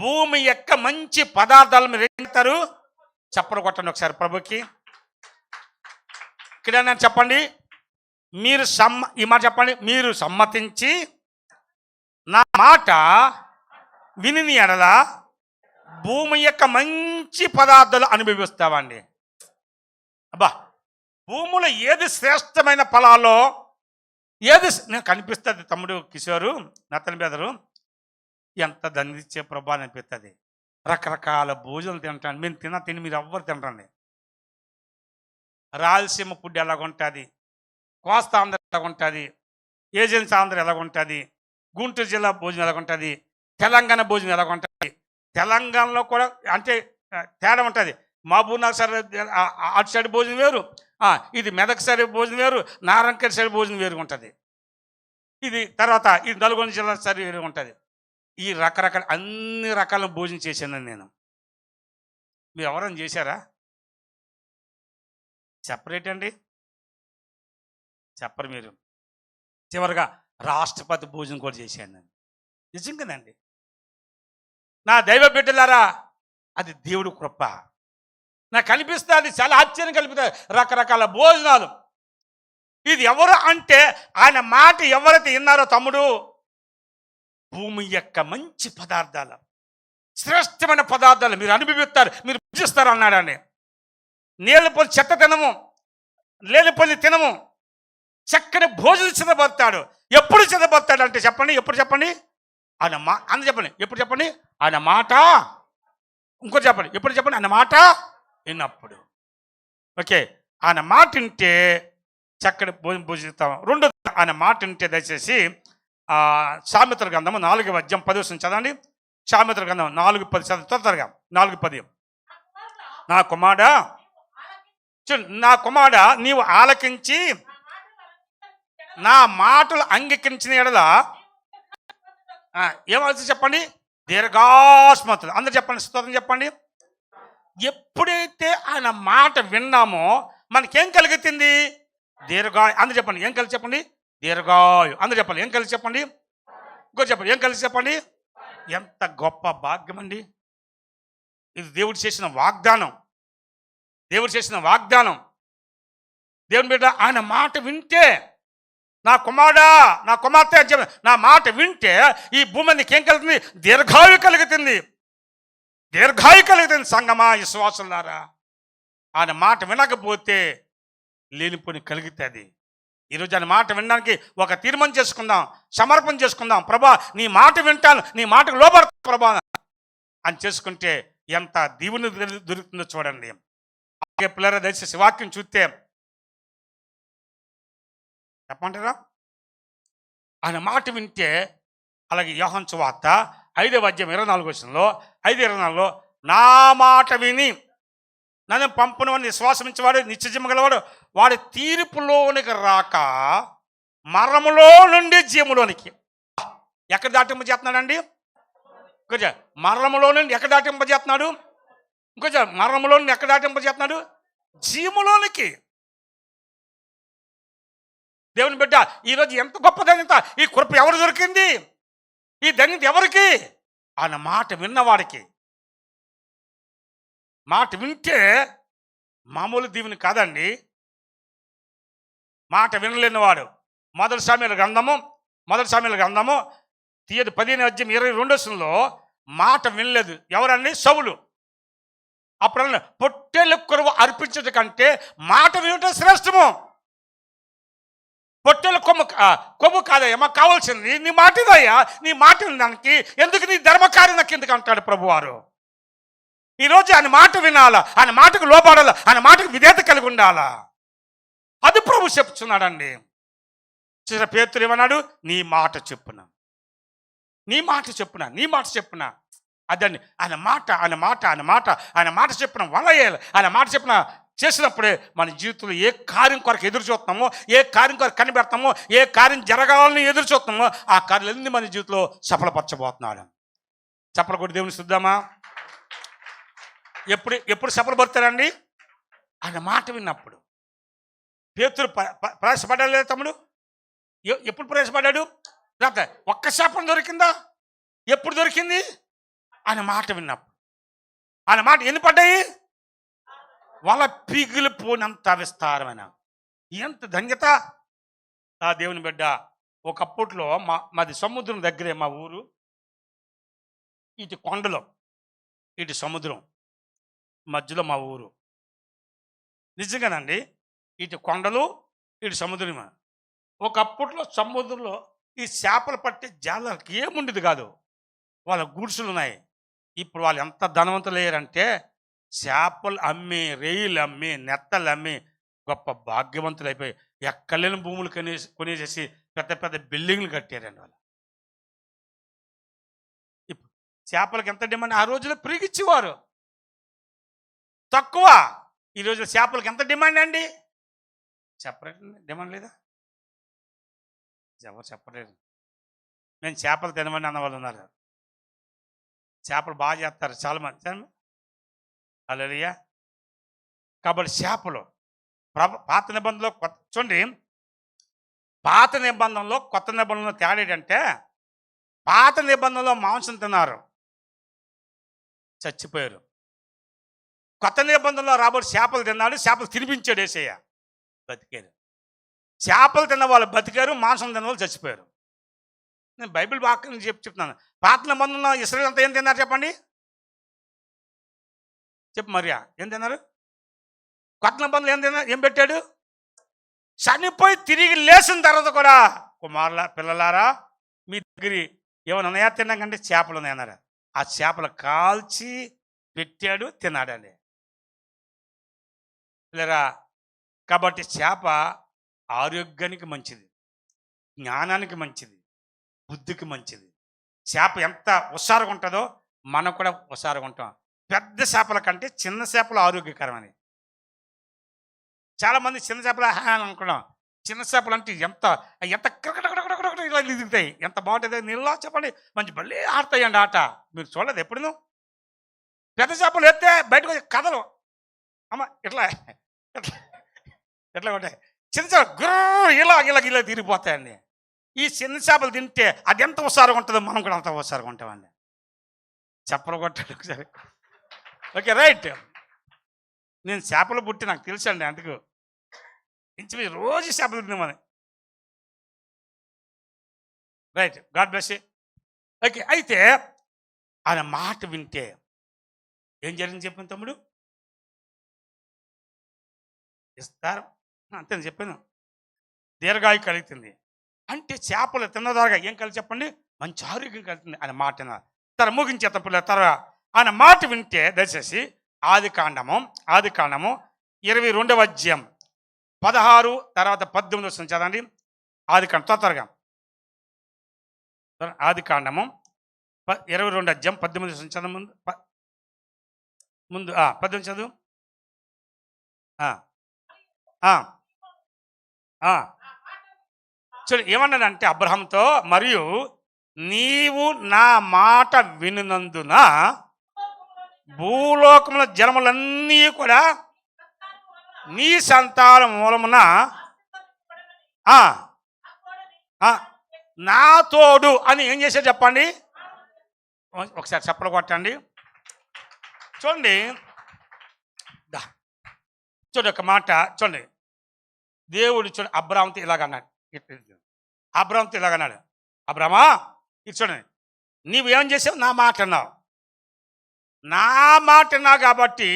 భూమి యొక్క మంచి పదార్థాలు మీరు ఏం చేస్తారు? చప్పలు కొట్టండి ఒకసారి ప్రభుకి. ఇక్కడ నేను చెప్పండి, మీరు ఈ మాట చెప్పండి, మీరు సమ్మతించి నా మాట విని ఎడల భూమి యొక్క మంచి పదార్థాలు అనుభవిస్తామండి. అబ్బా, భూమిలో ఏది శ్రేష్టమైన ఫలాలో ఏది నేను కనిపిస్తుంది తమ్ముడు కిషోరు, నతని బెదరు, ఎంత దండిచ్చే ప్రభా అనిపిస్తుంది. రకరకాల భోజనాలు తింటాను. మేము తిని మీరు ఎవ్వరు తినరండి. రాయలసీమ ఫుడ్ ఎలాగుంటుంది, కోస్తా ఆంధ్ర ఎలాగుంటుంది, ఏజెన్సీ ఆంధ్ర ఎలాగుంటుంది, గుంటూరు జిల్లా భోజనం ఎలాగుంటుంది, తెలంగాణ భోజనం ఎలాగుంటుంది. తెలంగాణలో కూడా అంటే తేడా ఉంటుంది. మహబూబ్నగర్ సైడ్ అటు సైడ్ భోజనం వేరు, ఇది మెదక్ సైడ్ భోజనం వేరు, నారాయణఖేడ్ సైడ్ భోజనం వేరు ఉంటుంది. ఇది తర్వాత ఇది నల్గొండ జిల్లా సైడ్ వేరు ఉంటుంది. ఈ రకరకాల అన్ని రకాల భోజనం చేశాను నేను. మీరు ఎవరైనా చేశారా? చెప్పరేటండి, చెప్పరు మీరు. చివరిగా రాష్ట్రపతి భోజనం కూడా చేశాను నేను. నిజంగానండి. నా దైవ బిడ్డలారా, అది దేవుడి కృప. నాకు కనిపిస్తుంది, అది చాలా ఆశ్చర్యం కలుగుతుంది. రకరకాల భోజనాలు. ఇది ఎవరు అంటే ఆయన మాట ఎవరైతే విన్నారో తమ్ముడు, భూమి యొక్క మంచి పదార్థాలు, శ్రేష్టమైన పదార్థాలు మీరు అనుభవిస్తారు, మీరు పూజిస్తారు అన్నాడండి. నీళ్ళపల్లి చెత్త తినము, లేనిపల్లి తినము, చక్కని భోజనం సిద్ధపడతాడు. ఎప్పుడు సిద్ధపడతాడు అంటే చెప్పండి, ఎప్పుడు చెప్పండి? ఆయన అందు చెప్పండి, ఎప్పుడు చెప్పండి? ఆయన మాట. ఇంకోటి చెప్పండి, ఎప్పుడు చెప్పండి? ఆయన మాట విన్నప్పుడు. ఓకే, ఆయన మాట వింటే చక్కటి భోజిస్తాం. రెండో, ఆయన మాట వింటే దయచేసి సామెతల గ్రంథము 4వ అధ్యాయం 10 చదవండి. సామెతల గ్రంథం 4:10 చదువు త్వరగా. 4:10. నా కుమారుడా నీవు ఆలకించి నా మాటలు అంగీకరించిన ఎడల ఏమవుతుంది చెప్పండి? దీర్ఘాస్మతులు. అందరు చెప్పండి, స్తోత్రం చెప్పండి. ఎప్పుడైతే ఆయన మాట విన్నామో మనకేం కలుగుతుంది? దీర్ఘాయు. అందరు చెప్పండి, ఏం కలిసి చెప్పండి? దీర్ఘాయు. అందరు చెప్పండి, ఏం కలిసి చెప్పండి? ఇంకో చెప్పండి, ఏం కలిసి చెప్పండి? ఎంత గొప్ప భాగ్యం అండి ఇది! దేవుడు చేసిన వాగ్దానం, దేవుడు చేసిన వాగ్దానం. దేవుని బిడ్డ ఆయన మాట వింటే, నా కుమారుడా, నా కుమార్తె అని చెప్పి నా మాట వింటే ఈ భూమి నీకు ఏం కలుగుతుంది? దీర్ఘాయు కలుగుతుంది, దీర్ఘాయు కలుగుతుంది. సంగమా, విశ్వాసులారా, ఆయన మాట వినకపోతే లేనిపోని కలుగుతుంది. ఈరోజు ఆయన మాట వినడానికి ఒక తీర్మానం చేసుకుందాం, సమర్పణ చేసుకుందాం. ప్రభా నీ మాట వింటాను, నీ మాటకు లోబడతాను ప్రభా అని చేసుకుంటే ఎంత దీవుని దొరుకుతుందో చూడండి. అలాగే పిల్లల దయచేసి వాక్యం చూస్తే చెప్పమంటారా? ఆయన మాట వింటే, అలాగే యోహాను సువార్త 5వ అధ్యాయం 24 5:24 నా మాట విని నన్ను పంపునవని విశ్వాసమించేవాడు నిత్యజీవం గలవాడు, వాడి తీర్పులోనికి రాక మరణములో నుండి జీవములోనికి. ఎక్కడ దాటింపజేస్తున్నాడండి? కొంచెం మరణములో నుండి ఎక్కడ దాటింపజేస్తున్నాడు? ఇంకొంచెం మరణములో నుండి ఎక్కడ దాటింపజేస్తున్నాడు? జీవములోనికి. దేవుని బిడ్డ, ఈరోజు ఎంత గొప్ప ధన్యత! ఈ కృప ఎవరు దొరికింది? ఈ ధన్యత ఎవరికి? ఆయన మాట విన్నవాడికి. మాట వింటే మామూలు దీవుని కాదండి. మాట వినలేనివాడు. మొదటి సామెతల గ్రంథము 15వ అధ్యాయం 22 మాట వినలేదు. ఎవరండి? సౌలు. అప్పుడు పొట్టేళ్ళ కొరువు అర్పించడం కంటే మాట వినటం శ్రేష్టము. పొట్టేళ్ళ కొమ్ము కాదయ్యా మాకు కావాల్సింది నీ మాటదయ్యా, నీ మాట వినడానికి ఎందుకు నీ ధర్మకార్యం నాకు ఎందుకు అంటాడు ప్రభువారు. ఈరోజు ఆయన మాట వినాలా, ఆయన మాటకు లోబడాలా, ఆయన మాటకు విధేయత కలిగి ఉండాలా. అది ప్రభు చెప్తున్నాడండి. చూసిన పేతురు ఏమన్నాడు? నీ మాట చెప్పున, నీ మాట చెప్పున, నీ మాట చెప్పున. అదండి ఆయన మాట, ఆయన మాట, ఆయన మాట, ఆయన మాట చెప్పిన వల్ల ఆయన మాట చెప్పిన చేసినప్పుడే మన జీవితంలో ఏ కార్యం కొరకు ఎదురు చూస్తున్నామో, ఏ కార్యం కొరకు కనిపెడతామో, ఏ కార్యం జరగాలని ఎదురు చూస్తున్నామో ఆ కార్యాలన్నీ మన జీవితంలో సఫలపరచబోతున్నాడు. చప్పలు కొట్టి దేవుని చూద్దామా? ఎప్పుడు సఫలపడతారండి? ఆయన మాట విన్నప్పుడు. పేతురు ప్రయాసపడ్డాడు లేదా తమ్ముడు? ఎప్పుడు ప్రయాసపడ్డాడు? ఒక్క శాపం దొరికిందా? ఎప్పుడు దొరికింది? ఆయన మాట విన్నప్పుడు. ఆయన మాట ఎన్ని పడ్డాయి? వాళ్ళ పిగిలిపోయినంత విస్తారమైన. ఎంత ధన్యత! ఆ దేవుని బిడ్డ, ఒకప్పట్లో మాది సముద్రం దగ్గరే మా ఊరు. ఇటు కొండలో, ఇటు సముద్రం మధ్యలో మా ఊరు. నిజంగానండి, ఇటు కొండలు, ఇటు సముద్రం. ఒకప్పట్లో సముద్రంలో ఈ చేపలు పట్టే జాలకి ఏముండేది కాదు. వాళ్ళ గుడిసెలు ఉన్నాయి. ఇప్పుడు వాళ్ళు ఎంత ధనవంతులు అయ్యారంటే చేపలు అమ్మి, రొయ్యలు అమ్మి, నెత్తలు అమ్మి గొప్ప భాగ్యవంతులు అయిపోయి ఎక్కలేని భూములు కొనేసేసి పెద్ద పెద్ద బిల్డింగ్లు కట్టారండి వాళ్ళు. ఇప్పుడు చేపలకి ఎంత డిమాండ్! ఆ రోజుల్లో ఫ్రీగా ఇచ్చేవారు. తక్కువ. ఈరోజు చేపలకి ఎంత డిమాండ్ అండి? చెప్పరండి, డిమాండ్ లేదా? ఎవరు చెప్పలేరు. మేము చేపలు తినమని అన్నవాళ్ళు ఉన్నారు. చేపలు బాగా చేస్తారు చాలామంది. హల్లెలూయా. కాబట్టి చేపలు పాత నిబంధనలో చూడండి, పాత నిబంధనలో కొత్త నిబంధనలో తేడా ఏంటంటే, పాత నిబంధనలో మాంసం తిన్నారు, చచ్చిపోయారు. కొత్త నిబంధనలో రాబోయే చేపలు తిన్నాడు, చేపలు తినిపించాడు యేసయ్య, బతికారు. చేపలు తిన్న వాళ్ళు బతికారు, మాంసం తిన్న వాళ్ళు చచ్చిపోయారు. నేను బైబిల్ వాక్యం చెప్తున్నాను. పాత నిబంధనలో ఇశ్రాయేలు అంతా ఏం తిన్నారు చెప్పండి? చెప్పు మరియా, ఏం తిన్నారు? కొత్త నిబంధనలు ఏం తిన్నారు? ఏం పెట్టాడు? చనిపోయి తిరిగి లేచిన తర్వాత కూడా, కుమారుల పిల్లలారా మీ దగ్గర ఏమైనా ఉన్నాయా తిన్నాకంటే చేపలు ఉన్నాయన్నారు. ఆ చేపలు కాల్చి పెట్టాడు, తిన్నాడండి. లేరా? కాబట్టి చేప ఆరోగ్యానికి మంచిది, జ్ఞానానికి మంచిది, బుద్ధికి మంచిది. చేప ఎంత హుషారుగా ఉంటుందో మనం కూడా హుషారుగా ఉంటాం. పెద్ద చేపల కంటే చిన్న చేపలు ఆరోగ్యకరమని. చాలామంది చిన్న చేపలు అని అనుకున్నాం. చిన్న చేపలు అంటే ఎంత ఎంత ఇలా దిగుతాయి, ఎంత బాగుంటుంది నీళ్ళలో చెప్పండి. మంచి భలే ఆడతాయండి ఆట. మీరు చూడలేదు ఎప్పుడు? పెద్ద చేపలు ఎత్తే బయటకు వచ్చి కథలు అమ్మ ఇట్లా ఇట్లా ఎట్లా ఉంటాయి. చిన్న చేపలు గుర్ర ఇలా ఇలా ఇలా తిరిగిపోతాయండి. ఈ చిన్న చేపలు తింటే అది ఎంత హుషారుగా ఉంటుందో మనం కూడా అంత హుషారుగా ఉంటామండి. చెప్పలు కొట్టాడు ఒకసారి. Okay, right. నేను చేపలు పుట్టి నాకు తెలుసండి, అందుకు ఇంచు రోజు చేపలు తిన్నామని. Right, god bless you. Okay, అయితే ఆయన మాట వింటే ఏం జరిగింది చెప్పాను తమ్ముడు? ఇస్తారు అంతే చెప్పాను. దీర్ఘాయు కలుగుతుంది అంటే చేపలు తిన్న ద్వారా ఏం కలిసి చెప్పండి? మంచి ఆరోగ్యం కలుగుతుంది. ఆయన మాట ముగించేత పిల్లల తర్వాత ఆయన మాట వింటే దయచేసి ఆది కాండము 22వ అధ్యాయం 16 తర్వాత 18 చదవండి. ఆది కాండం త్వరగా. ఆది కాండము 22 అధ్యాయం 18 చదవ ముందు 18 చదువు. చూడు ఏమన్నాడంటే అబ్రహాంతో, మరియు నీవు నా మాట వినునందున భూలోకముల జనములన్నీ కూడా నీ సంతానం మూలమున నా తోడు అని ఏం చేశాడు చెప్పండి? ఒకసారి చప్పలు కొట్టండి. చూడండి, చూడండి ఒక మాట చూడండి. దేవుడు చూడండి అబ్రహాంతో ఇలాగన్నాడు. అబ్రహాంతో ఇలాగన్నాడు, అబ్రహమా ఇది చూడండి, నీవేం చేసావు? నా మాట అన్నావు. నా మాట అన్నావు కాబట్టి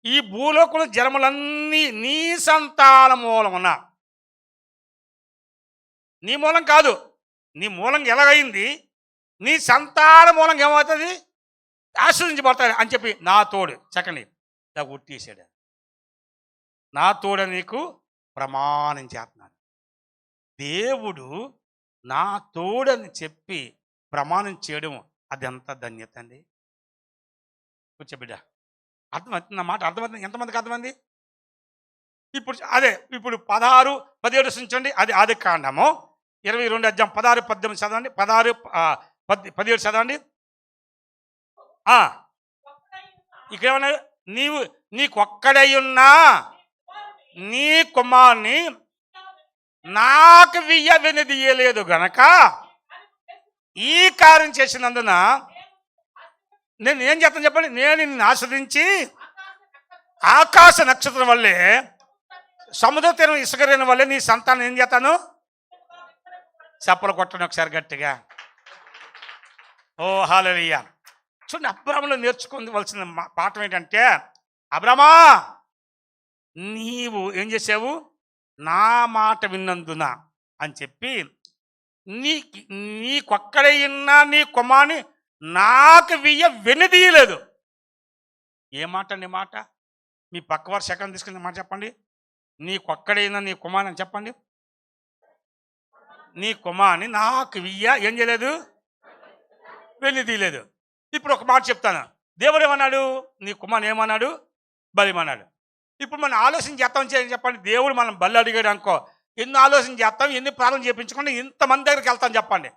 ఈ భూలోకంలో జనములన్నీ నీ సంతాన మూలమున, నీ మూలం కాదు, నీ మూలంగా ఎలాగైంది, నీ సంతాన మూలంగా ఏమవుతుంది? ఆశ్రయించబడతాడు అని చెప్పి నా తోడు చక్కని ఇలా ఉట్టేసాడు. నా తోడ నీకు ప్రమాణం చేస్తున్నాడు. దేవుడు నా తోడని చెప్పి ప్రమాణం చేయడం అది ఎంత ధన్యత అండి. కూర్చోబిడ్డ, అర్థమవుతుంది నా మాట? అర్థమవుతుంది? ఎంతమందికి అర్థమైంది? ఇప్పుడు 16, 17 చూడండి. అది ఆది కాండము 22 అధ్యాయం 16, 18 చదవండి. 16, 17 చదవండి. ఇక్కడ ఏమన్నాడు? నీకొక్కడై ఉన్నా నీ కుమారుని నాకు వెనుదీయలేదు గనక ఈ కార్యం చేసినందున నేను ఏం చేస్తాను చెప్పండి? నేను నిన్ను ఆస్వాదించి ఆకాశ నక్షత్రం వల్లే, సముద్ర తీరం ఇసుకరేణి వల్లే నీ సంతానం ఏం చేస్తాను? చెప్పలు కొట్టండి ఒకసారి గట్టిగా. ఓ హల్లెలూయా. చూడండి, అబ్రాహాములో నేర్చుకోవలసిన పాఠం ఏంటంటే, అబ్రామా నీవు ఏం చేసావు? నా మాట విన్నందున అని చెప్పి నీకొక్కడైనా నీ కుమారుని నాకు వెనుదీయలేదు. ఏ మాట? నీ మాట మీ పక్క వారు సెకండ్ తీసుకుని మాట చెప్పండి. నీకొక్కడైనా నీ కుమారుని అని చెప్పండి. నీ కుమారుని నాకు ఏం చేయలేదు? వెనుదీయలేదు. ఇప్పుడు ఒక మాట చెప్తాను. దేవుడు ఏమన్నాడు? నీ కుమారుని ఏమన్నాడు? బలిమన్నాడు. ఇప్పుడు మనం ఆలోచన చేస్తాం చెప్పండి. దేవుడు మనం బలి అడిగాడు అనుకో, ఎన్ని ఆలోచన చేస్తాం, ఎన్ని ప్రార్థన చేయించుకుంటే ఇంతమంది దగ్గరికి వెళ్తాం చెప్పండి.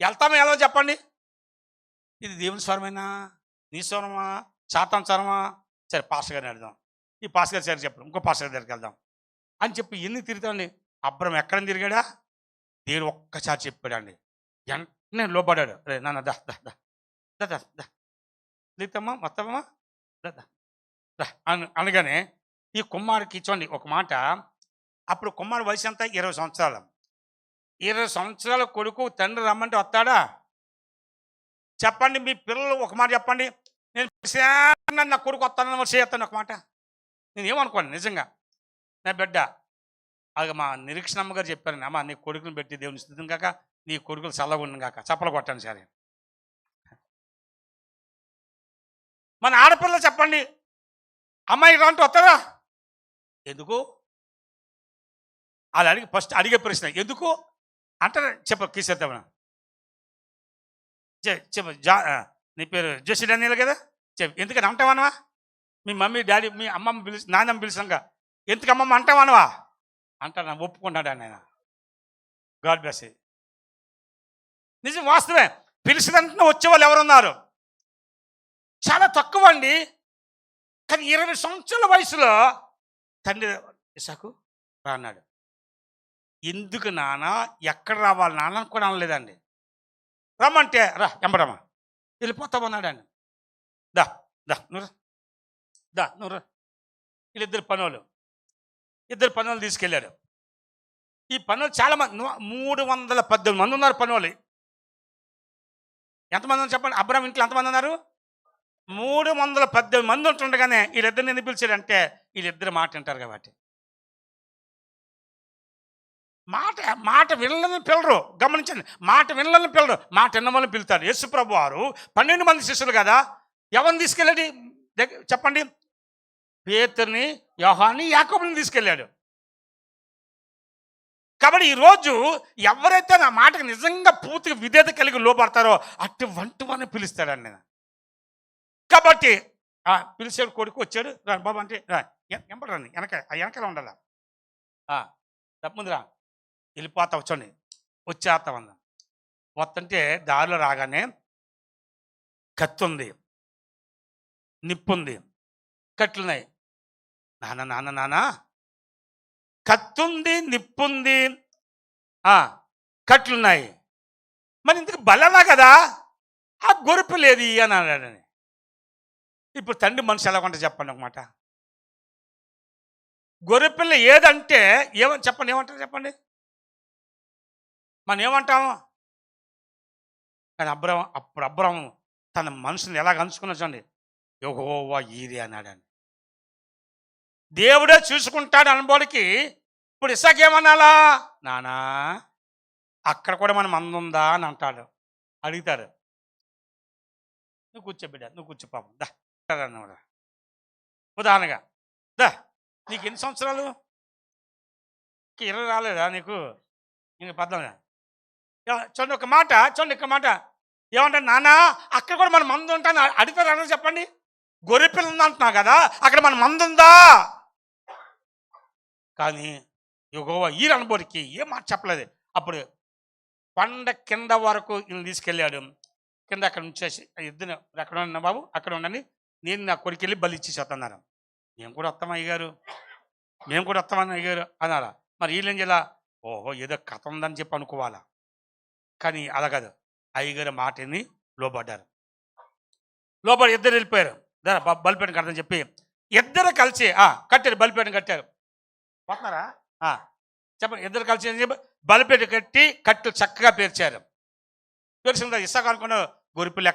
వెళ్తామో ఎలా చెప్పండి? ఇది దేవుని స్వరమేనా, నీ స్వరమా, సాతాను స్వరమా? సరే పాస్టర్ గారిని అడుగుదాం, ఈ పాస్టర్ గారి సరే చెప్పడం, ఇంకో పాస్టర్ గారి దగ్గరికి వెళ్దాం అని చెప్పి ఎన్ని తిరుగుతాండి. అబ్రహం ఎక్కడ తిరిగాడా? దేవుడు ఒక్కసారి చెప్పాడండి, వెంటనే లోపడ్డాడు. రే నాన్న దా దా దా దా దా దా దిగుతామా మొత్తమా దా దా అనగానే ఈ కుమారుడికి ఇచ్చోండి ఒక మాట. అప్పుడు కుమారుడు వయసు అంతా 20 సంవత్సరాలు. 20 సంవత్సరాల కొడుకు తండ్రి రమ్మంటే వస్తాడా చెప్పండి? మీ పిల్లలు ఒక మాట చెప్పండి, నేను నా కొడుకు వస్తానని చేస్తాను ఒక మాట. నేను ఏమనుకోండి నిజంగా, నా బిడ్డ అది మా నిరీక్షణ అమ్మగారు చెప్పారండి, అమ్మ నీ కొడుకుని పెట్టి దేవుని స్థితిని కాక నీ కొడుకులు చల్లగా ఉండను కాక చప్పలు కొట్టాను సరే. మన ఆడపిల్లలు చెప్పండి, అమ్మాయి రాంటూ వస్తారా? ఎందుకు వాళ్ళు అడిగి ఫస్ట్ అడిగే ప్రశ్న ఎందుకు అంటారు. కీసేద్దామా చెప్ప నీ పేరు జోసి డానియల్ కదా, ఎందుకని అంటావనవా? మీ మమ్మీ డాడీ మీ అమ్మమ్మ పిలిచి నాన్నమ్మ పిలిచాక ఎందుకు అమ్మమ్మ అంటావనవా? అంటాను, ఒప్పుకున్నాడు ఆయన. God bless you. నిజం వాస్తవే. పిలిచినంటే వచ్చేవాళ్ళు ఎవరున్నారు? చాలా తక్కువ అండి. కానీ 20 సంవత్సరాల వయసులో తండ్రి ఇసాకు రా అన్నాడు. ఎందుకు నాన్న, ఎక్కడ రావాలి నాన్న కూడా అనలేదండి. రమ్మంటే రా ఎంబడమ్మా వెళ్ళిపోతామన్నాడండి. దా దా నువ్వు దా నువ్వు. వీళ్ళిద్దరు పనులు తీసుకెళ్ళాడు. ఈ పనులు చాలా మంది 318 మంది ఉన్నారు పనులు. ఎంతమంది ఉన్నారు చెప్పండి? అబ్రహాం ఇంట్లో ఎంతమంది ఉన్నారు? 318 మంది ఉంటుండగానే వీళ్ళిద్దరిని ఎందుకు పిలిచాడంటే వీళ్ళిద్దరు మాట వింటారు కాబట్టి. మాట వినలని పిల్లరు, గమనించండి. మాట వినలని పిల్లరు, మాట విన్నమని పిలుతారు. యేసు ప్రభు వారు 12 మంది శిష్యులు కదా, ఎవరిని తీసుకెళ్ళాడు చెప్పండి? పేతురుని, యోహాన్ని, యాకోబుని తీసుకెళ్ళాడు. కాబట్టి ఈరోజు ఎవరైతే నా మాటకు నిజంగా పూర్తిగా విధేయత కలిగి లోపడతారో అటువంటి వాడిని పిలుస్తాడండి. కాబట్టి పిలిచాడు, కొడుకు వచ్చాడు, రా బాబు అంటే ఎంపడండి వెనకాల ఉండాల, తప్పముందురా వెళ్ళిపోతా వచ్చండి వచ్చేస్తాం అన్నా. వస్తుంటే దారిలో రాగానే కత్తి ఉంది, నిప్పుంది, కట్లున్నాయి. నాన్న కత్తుంది, నిప్పుంది, కట్లున్నాయి, మరి ఇందుకు బలనా కదా, ఆ గొరుపు లేదు అని అన్నాడని. ఇప్పుడు తండ్రి మనిషి ఎలా కొంట చెప్పండి ఒక మాట. గొర్రెపిల్ల ఏదంటే ఏమని చెప్పండి, ఏమంటారు చెప్పండి? మనం ఏమంటాము? కానీ అబ్రహాము తన మనసుని ఎలాగ అంచుకున్నా చూడండి, యెహోవా ఈరే అన్నాడని. దేవుడే చూసుకుంటాడు అనుభవానికి. ఇప్పుడు ఇస్సాకు ఏమన్నాలా? నానా అక్కడ కూడా మనం అందుందా అని అంటాడు, అడుగుతాడు. నువ్వు కూర్చో బిడ్డ, నువ్వు కూర్చో పాపం దా అన్నమాట. ఉదాహరణగా దా, నీకు ఎన్ని సంవత్సరాలు? 20 రాలేదా నీకు? ఇంక 14. చూడండి ఒక మాట, ఏమంటారు? నాన్న అక్కడ కూడా మన మందు ఉంటాను అడుగుతారు అన్న చెప్పండి. గొర్రెపిల్ల ఉంది అంటున్నావు కదా, అక్కడ మన మందు ఉందా? కానీ యెహోవా ఈరే అనుభవానికి ఏం మాట చెప్పలేదు. అప్పుడు కొండ కింద వరకు ఈయన తీసుకెళ్ళాడు. కింద అక్కడ ఉంచేసి ఇద్దరు ఎక్కడ ఉన్నా బాబు అక్కడ ఉండండి, నేను నా కొడుకు వెళ్ళి బలి ఇచ్చేసేస్తున్నారు. మేము కూడా వస్తామని అయ్యారు అన్నారా? మరి వీళ్ళేం చేయాల? ఓహో ఏదో కథ ఉందని చెప్పి అనుకోవాలా. కానీ అలా కాదు, అయ్యగారు మాటని లోబడ్డారు. ఇద్దరు వెళ్ళిపోయారు. బలిపేటను కడతాని చెప్పి ఇద్దరు కలిసి కట్టారు, బలిపేటను కట్టారు. పోతున్నారా చెప్పండి? ఇద్దరు కలిసి అని చెప్పి బలిపేట కట్టి కట్టు చక్కగా పేర్చారు. పేర్చిన ఇసాకు అనుకున్నాడు, గొరిపిల్లు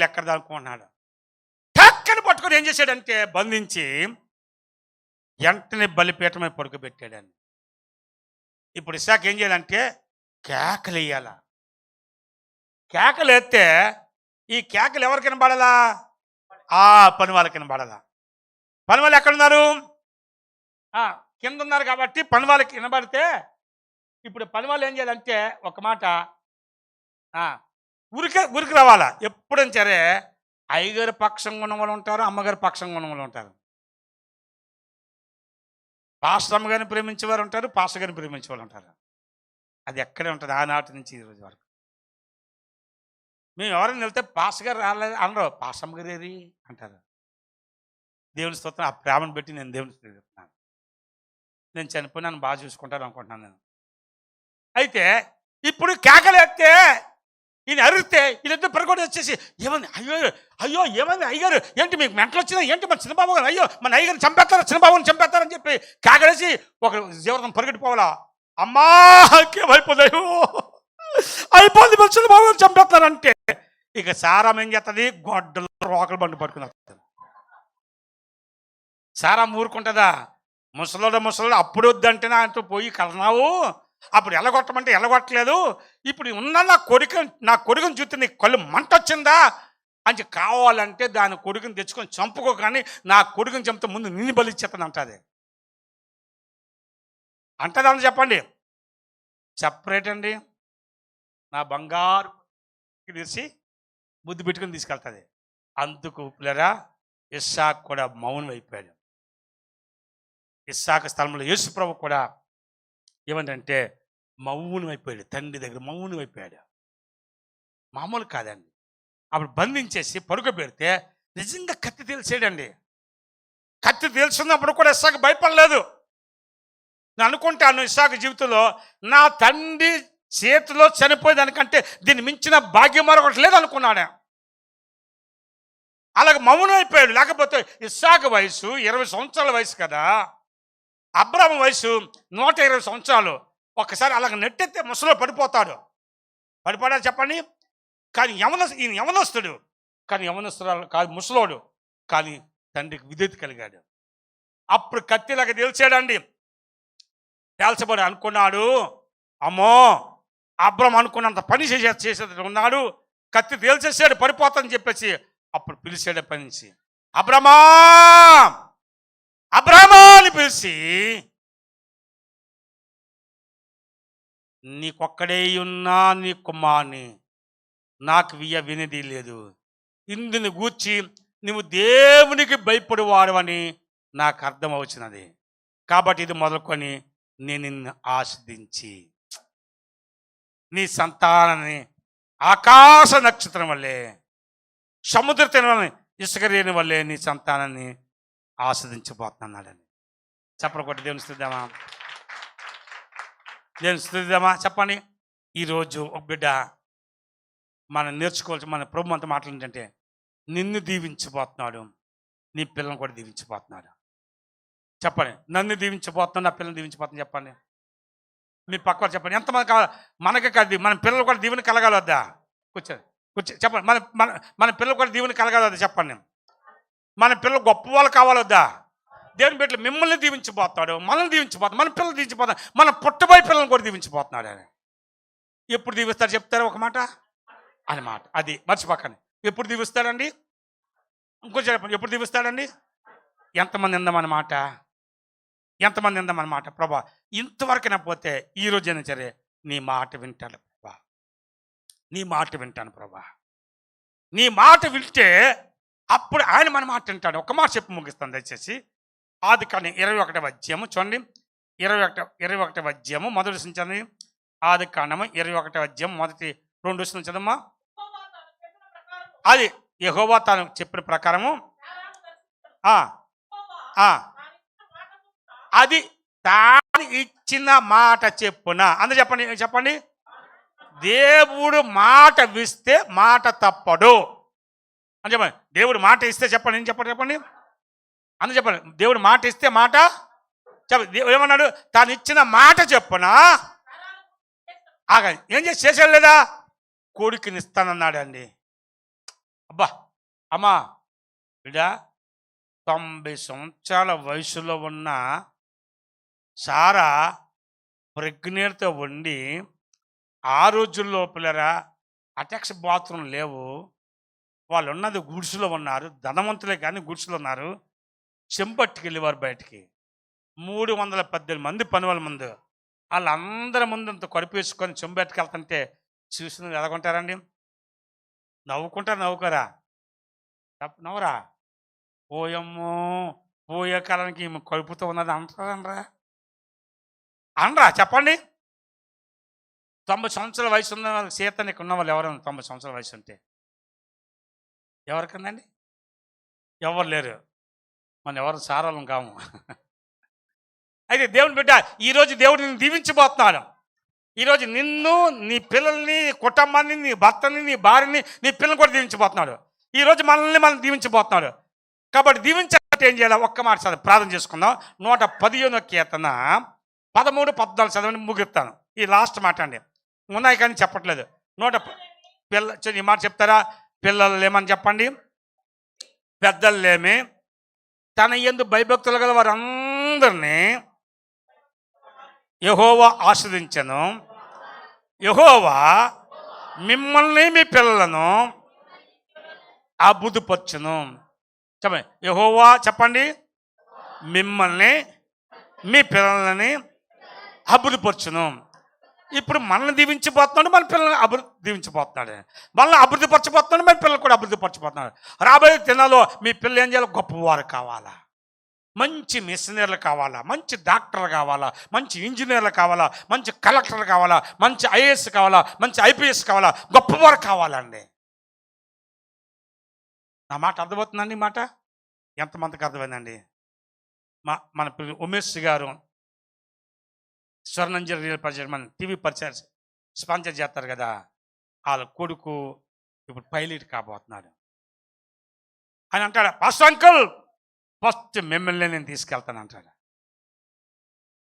ఎక్కడిది అనుకుంటున్నాడు. టక్కని పట్టుకొని ఏం చేశాడంటే బంధించి వెంటనే బలిపీఠం మీద పడుకోబెట్టాడని. ఇప్పుడు ఇసాకు ఏం చేయాలంటే కేకలు వేయాల. కేకలు వేస్తే ఈ కేకలు ఎవరికి వినబడాలా? పని వాళ్ళకి వినబడాలా. పని వాళ్ళు ఎక్కడున్నారు? కింద ఉన్నారు కాబట్టి పని వాళ్ళకి వినబడితే ఇప్పుడు పని వాళ్ళు ఏం చేయాలంటే ఒక మాట ఉరికి రావాలా. ఎప్పుడైనా సరే అయ్యగారి పక్షంగా ఉన్న వాళ్ళు ఉంటారు, అమ్మగారి పక్షంగా ఉన్న వాళ్ళు ఉంటారు. పాస్టర్ అమ్మగారిని ప్రేమించేవారు ఉంటారు, పాస్టర్ గారిని ప్రేమించే వాళ్ళు ఉంటారు. అది ఎక్కడే ఉంటుంది ఆనాటి నుంచి ఈ రోజు వరకు. మేము ఎవరైనా వెళ్తే పాస్టర్ గారు రాలేదు అనరు, పాస్టర్ అమ్మగారు ఏరి అంటారు. దేవుని స్తోత్రం. ఆ ప్రేమను బట్టి నేను దేవుని స్తుతిస్తున్నాను. నేను చనిపోయి నన్ను బాగా చూసుకుంటాను అనుకుంటున్నాను నేను. అయితే ఇప్పుడు కేకలేస్తే ఈయన అరిస్తే వీళ్ళిద్దరు పరగొట్టి వచ్చేసి ఏమంది అయ్యో అయ్యో ఏమంది అయ్యగారు ఏంటి మీకు మెంటలు వచ్చినా ఏంటి మన చిన్నబాబు గారు అయ్యో మన అయ్యగారు చంపేస్తారా చిన్నబాబుని చంపేస్తారని చెప్పి కేకలేసి ఒక జీవితం పరిగెట్టిపోవాలా. అమ్మా అయిపోతుంది అయిపోయింది మన చిన్నబాబు గారు చంపేస్తారంటే ఇక సారా ఏం చేస్తుంది, గొడ్డలు రోకలు బండి పట్టుకుని వస్తుంది. సారా ఊరుకుంటుందా? ముసలోడు అప్పుడు వద్దంటే అంటూ పోయి కలనావు, అప్పుడు ఎలగొట్టమంటే ఎలగొట్టలేదు, ఇప్పుడు ఉన్న నా కొడుకుని చూస్తే నీకు కళ్ళు మంట వచ్చిందా అని కావాలంటే దాని కొడుకుని తెచ్చుకొని చంపుకో, కానీ నా కొడుకుని చంపితే ముందు నిన్ను బలిచ్చేస్తాను అంటది. అంటదని చెప్పండి. సెపరేట్ అండి. నా బంగారు తీసి బుద్ధి పెట్టుకుని తీసుకెళ్తుంది. అందుకు పిల్లరా ఇస్సాకు కూడా మౌనం అయిపోయాడు. ఇస్సాకు స్థలంలో యేసు ప్రభు కూడా ఏమంటే మౌనం అయిపోయాడు. తండ్రి దగ్గర మౌనం అయిపోయాడు. మామూలు కాదండి. అప్పుడు బంధించేసి పడుకోబెడితే నిజంగా కత్తి తెలిసాడండి. కత్తి తెలుసున్నప్పుడు కూడా ఇస్సాకు భయపడలేదు. నేను అనుకుంటాను ఇస్సాకు జీవితంలో నా తండ్రి చేతిలో చనిపోయేదానికంటే దీన్ని మించిన భాగ్యం మరొకటి లేదనుకున్నాడు. అలాగే మౌనం అయిపోయాడు. లేకపోతే ఇస్సాకు వయసు 20 సంవత్సరాల వయసు కదా, అబ్రాహాము వయసు 120 సంవత్సరాలు. ఒక్కసారి అలాగ నెట్టెత్తే ముసలో పడిపోతాడు. పడిపోడా చెప్పండి. కానీ ఈయన యవనస్తుడు, కానీ యవనస్తురాలు కాదు, ముసలోడు. కానీ తండ్రికి విధేయత కలిగాడు. అప్పుడు కత్తిలాగా తేల్చాడండి. తేల్చబడి అనుకున్నాడు, అమ్మో అబ్రాహాము అనుకున్నంత పని చేసేది ఉన్నాడు, కత్తి తేల్చేసాడు పడిపోతాదని చెప్పేసి అప్పుడు పిలిచాడు పని నుంచి, అబ్రామా అబ్రామా అని పిలిచి, నీకొక్కడే ఉన్నా నీ కుమార్ని నాకు వినేది లేదు, ఇందుని గూర్చి నువ్వు దేవునికి భయపడేవాడవని నాకు అర్థం వచ్చినది, కాబట్టి ఇది మొదలుకొని నేను నిన్ను ఆస్వాదించి నీ సంతానాన్ని ఆకాశ నక్షత్రం వల్లే సముద్ర తీరాన్ని ఇసుక రేణి వల్లే నీ సంతానాన్ని ఆస్వాదించబోతున్నాడని. చెప్పలు కొట్టి దేవుని స్తుతిద్దామా? దేవుని స్తుతిద్దామా? చెప్పండి. ఈరోజు ఒక బిడ్డ మనం నేర్చుకోవాల్సి, మన ప్రభు అంత మాట్లాడిందంటే నిన్ను దీవించబోతున్నాడు, నీ పిల్లలను కూడా దీవించబోతున్నాడు. చెప్పండి. నన్ను దీవించబోతున్నాడు, నా పిల్లల్ని దీవించబోతున్నాడు. చెప్పండి. మీ పక్క చెప్పండి. ఎంతమంది కావాలి మనకి కలిది, మన పిల్లలు కూడా దీవెన కలగాలొద్దా? కూర్చోండి చెప్పండి. మన మన మన పిల్లలు కూడా దీవెన కలగాలొద్దా? చెప్పండి. మన పిల్లలు గొప్ప వాళ్ళు కావాలొద్దా? దేవుని బిడ్డలు మిమ్మల్ని దీవించబోతున్నాడు, మనల్ని దీవించబోతున్నాడు, మన పిల్లలు దీవించబోతున్నాడు, మన పుట్టబోయే పిల్లలను కూడా దీవించబోతున్నాడు. అని ఎప్పుడు దీవిస్తాడు చెప్తారు ఒక మాట అన్నమాట. అది మర్చిపోకండి. ఎప్పుడు దీవిస్తాడండి? ఇంకొంచెం చెప్పండి. ఎప్పుడు దీవిస్తాడండి? ఎంతమంది ఇందామన్నమాట? ఎంతమంది ఇందామన్నమాట? ప్రభా ఇంతవరకు పోతే ఈరోజైనా సరే నీ మాట వింటాను ప్రభా, నీ మాట వింటాను ప్రభా. నీ మాట వింటే అప్పుడు ఆయన మన మాట వింటాడు. ఒక మాట చెప్పి ముగిస్తాను దయచేసి. ఆదికాండం 21వ అధ్యాయము చూడండి. 21వ అధ్యాయము మొదటి వచనం. ఆదికాండము 21వ అధ్యాయం మొదటి 2 వచనం చదమ్మా. అది యెహోవా తాను చెప్పిన ప్రకారము అది తాను ఇచ్చిన మాట చెప్పున. అందరూ చెప్పండి. చెప్పండి. దేవుడు మాట విస్తే మాట తప్పడు అని చెప్పండి. దేవుడు మాట ఇస్తే చెప్పండి. ఏం చెప్పండి? చెప్పండి. అందరూ చెప్పండి. దేవుడు మాట ఇస్తే మాట చెప్పండి. ఏమన్నాడు? తాను ఇచ్చిన మాట చెప్పున ఏం చేసాడు లేదా? కొడుకుని ఇస్తానన్నాడు అండి. అబ్బా అమ్మా బిడ్డ 90 సంవత్సరాల వయసులో ఉన్న సారా ప్రెగ్నెంట్తో ఉండి, ఆ రోజుల్లో పిల్లరా అటాక్స్ బాత్రూమ్ లేవు, వాళ్ళు ఉన్నది గుడిసెలో ఉన్నారు, ధనవంతులే కానీ గుడిసెలో ఉన్నారు. చెంపట్టుకు వెళ్ళేవారు బయటికి. 318 మంది పని వాళ్ళ ముందు, వాళ్ళందరి ముందు అంత కడుపేసుకొని చెంబెట్టుకెళ్తుంటే చూసిన ఎలాగుంటారండి? నవ్వుకుంటారా? చెప్పనవరా? పోయమ్మో, పోయే కాలానికి ఈమె కలుపుతూ ఉన్నది అంటారా? అనరా చెప్పండి. 90 సంవత్సరాల వయసు ఉన్న వాళ్ళకి సీతని ఇక్కడ ఉన్న వాళ్ళు ఎవరైనా 90 సంవత్సరాల వయసు ఉంటే ఎవరికన్నాండి? ఎవరు లేరు. మన ఎవరు సారాలం కాము. అయితే దేవుని బిడ్డ, ఈరోజు దేవుడు నిన్ను దీవించబోతున్నాడు. ఈరోజు నిన్ను, నీ పిల్లల్ని, కుటుంబాన్ని, నీ భర్తని, నీ భార్యని, నీ పిల్లల్ని కూడా దీవించబోతున్నాడు. ఈరోజు మనల్ని మనం దీవించబోతున్నాడు. కాబట్టి దీవించాలంటే ఏం చేయాలి? ఒక్క మాట చదివి ప్రార్థన చేసుకుందాం. 115 కీర్తన 13, 14 చదవని ముగిస్తాను. ఈ లాస్ట్ మాట అండి. ఉన్నాయి కానీ చెప్పట్లేదు. ఈ మాట చెప్తారా? పిల్లలు లేమని చెప్పండి, పెద్దలు లేమి, తన యందు భయభక్తులు గల వారందరినీ యెహోవా ఆశీర్వదించెను. యెహోవా మిమ్మల్ని, మీ పిల్లలను అభివృద్ధిపరచును. చెప్పండి, యెహోవా చెప్పండి, మిమ్మల్ని, మీ పిల్లలని అభివృద్ధిపరచును. ఇప్పుడు మనల్ని దీవించిపోతున్నాడు, మన పిల్లల్ని దీవించిపోతున్నాడు. మనల్ని అభివృద్ధిపరచిపోతున్నాడు, మన పిల్లలు కూడా అభివృద్ధిపరచిపోతున్నాడు. రాబోయే దినాల్లో మీ పిల్లలు ఏం చేయాలి? గొప్పవారు కావాలా, మంచి మిషనరీలు కావాలా, మంచి డాక్టర్లు కావాలా, మంచి ఇంజనీర్లు కావాలా, మంచి కలెక్టర్లు కావాలా, మంచి ఐఏఎస్ కావాలా, మంచి ఐపీఎస్ కావాలా, గొప్పవారు కావాలండి. నా మాట అర్థమవుతుందండి? మాట ఎంతమందికి అర్థమైందండి? మన ఉమేష్ గారు స్వర్ణంజలి రియల్ పరిచయం మన టీవీ పరిచయం స్పాన్సర్ చేస్తారు కదా, వాళ్ళ కొడుకు ఇప్పుడు పైలట్ కాబోతున్నాడు. ఆయన అంటాడు, పాస్టర్ అంకుల్ ఫస్ట్ మిమ్మల్ని నేను తీసుకెళ్తాను అంటాడు.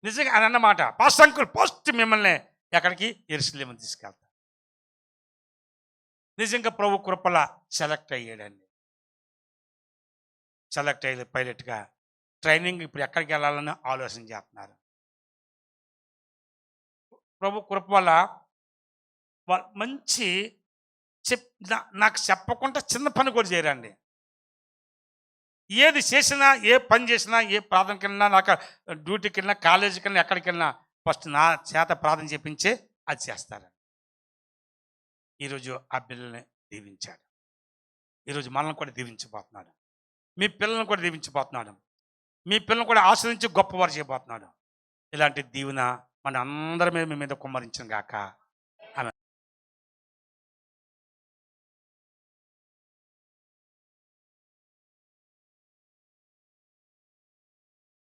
నిజంగా ఆయన అన్నమాట. పాస్టర్ అంకుల్ ఫస్ట్ మిమ్మల్ని ఎక్కడికి? యెరూషలేముకి తీసుకెళ్తాను. నిజంగా ప్రభు కృపల సెలెక్ట్ అయ్యాడండి. సెలెక్ట్ అయ్యేది పైలట్గా. ట్రైనింగ్ ఇప్పుడు ఎక్కడికి వెళ్ళాలని ఆలోచన చేస్తున్నారు. ప్రభు కృప వల్ల మంచి నాకు చెప్పకుండా చిన్న పని కూడా చేయరండి. ఏది చేసినా, ఏ పని చేసినా, ఏ ప్రార్థనకి వెళ్ళినా, నాకు డ్యూటీకి వెళ్ళినా, కాలేజీకి వెళ్ళినా, ఎక్కడికి వెళ్ళినా ఫస్ట్ నా చేత ప్రార్థన చేపించి అది చేస్తారు. ఈరోజు ఆ పిల్లల్ని దీవించాడు. ఈరోజు మనల్ని కూడా దీవించబోతున్నాడు. మీ పిల్లల్ని కూడా దీవించబోతున్నాడు. మీ పిల్లల్ని కూడా ఆశ్రయించి గొప్పవారు చేయబోతున్నాడు. ఇలాంటి దీవెన మన అందరి మీద కుమ్మరించిన గాక.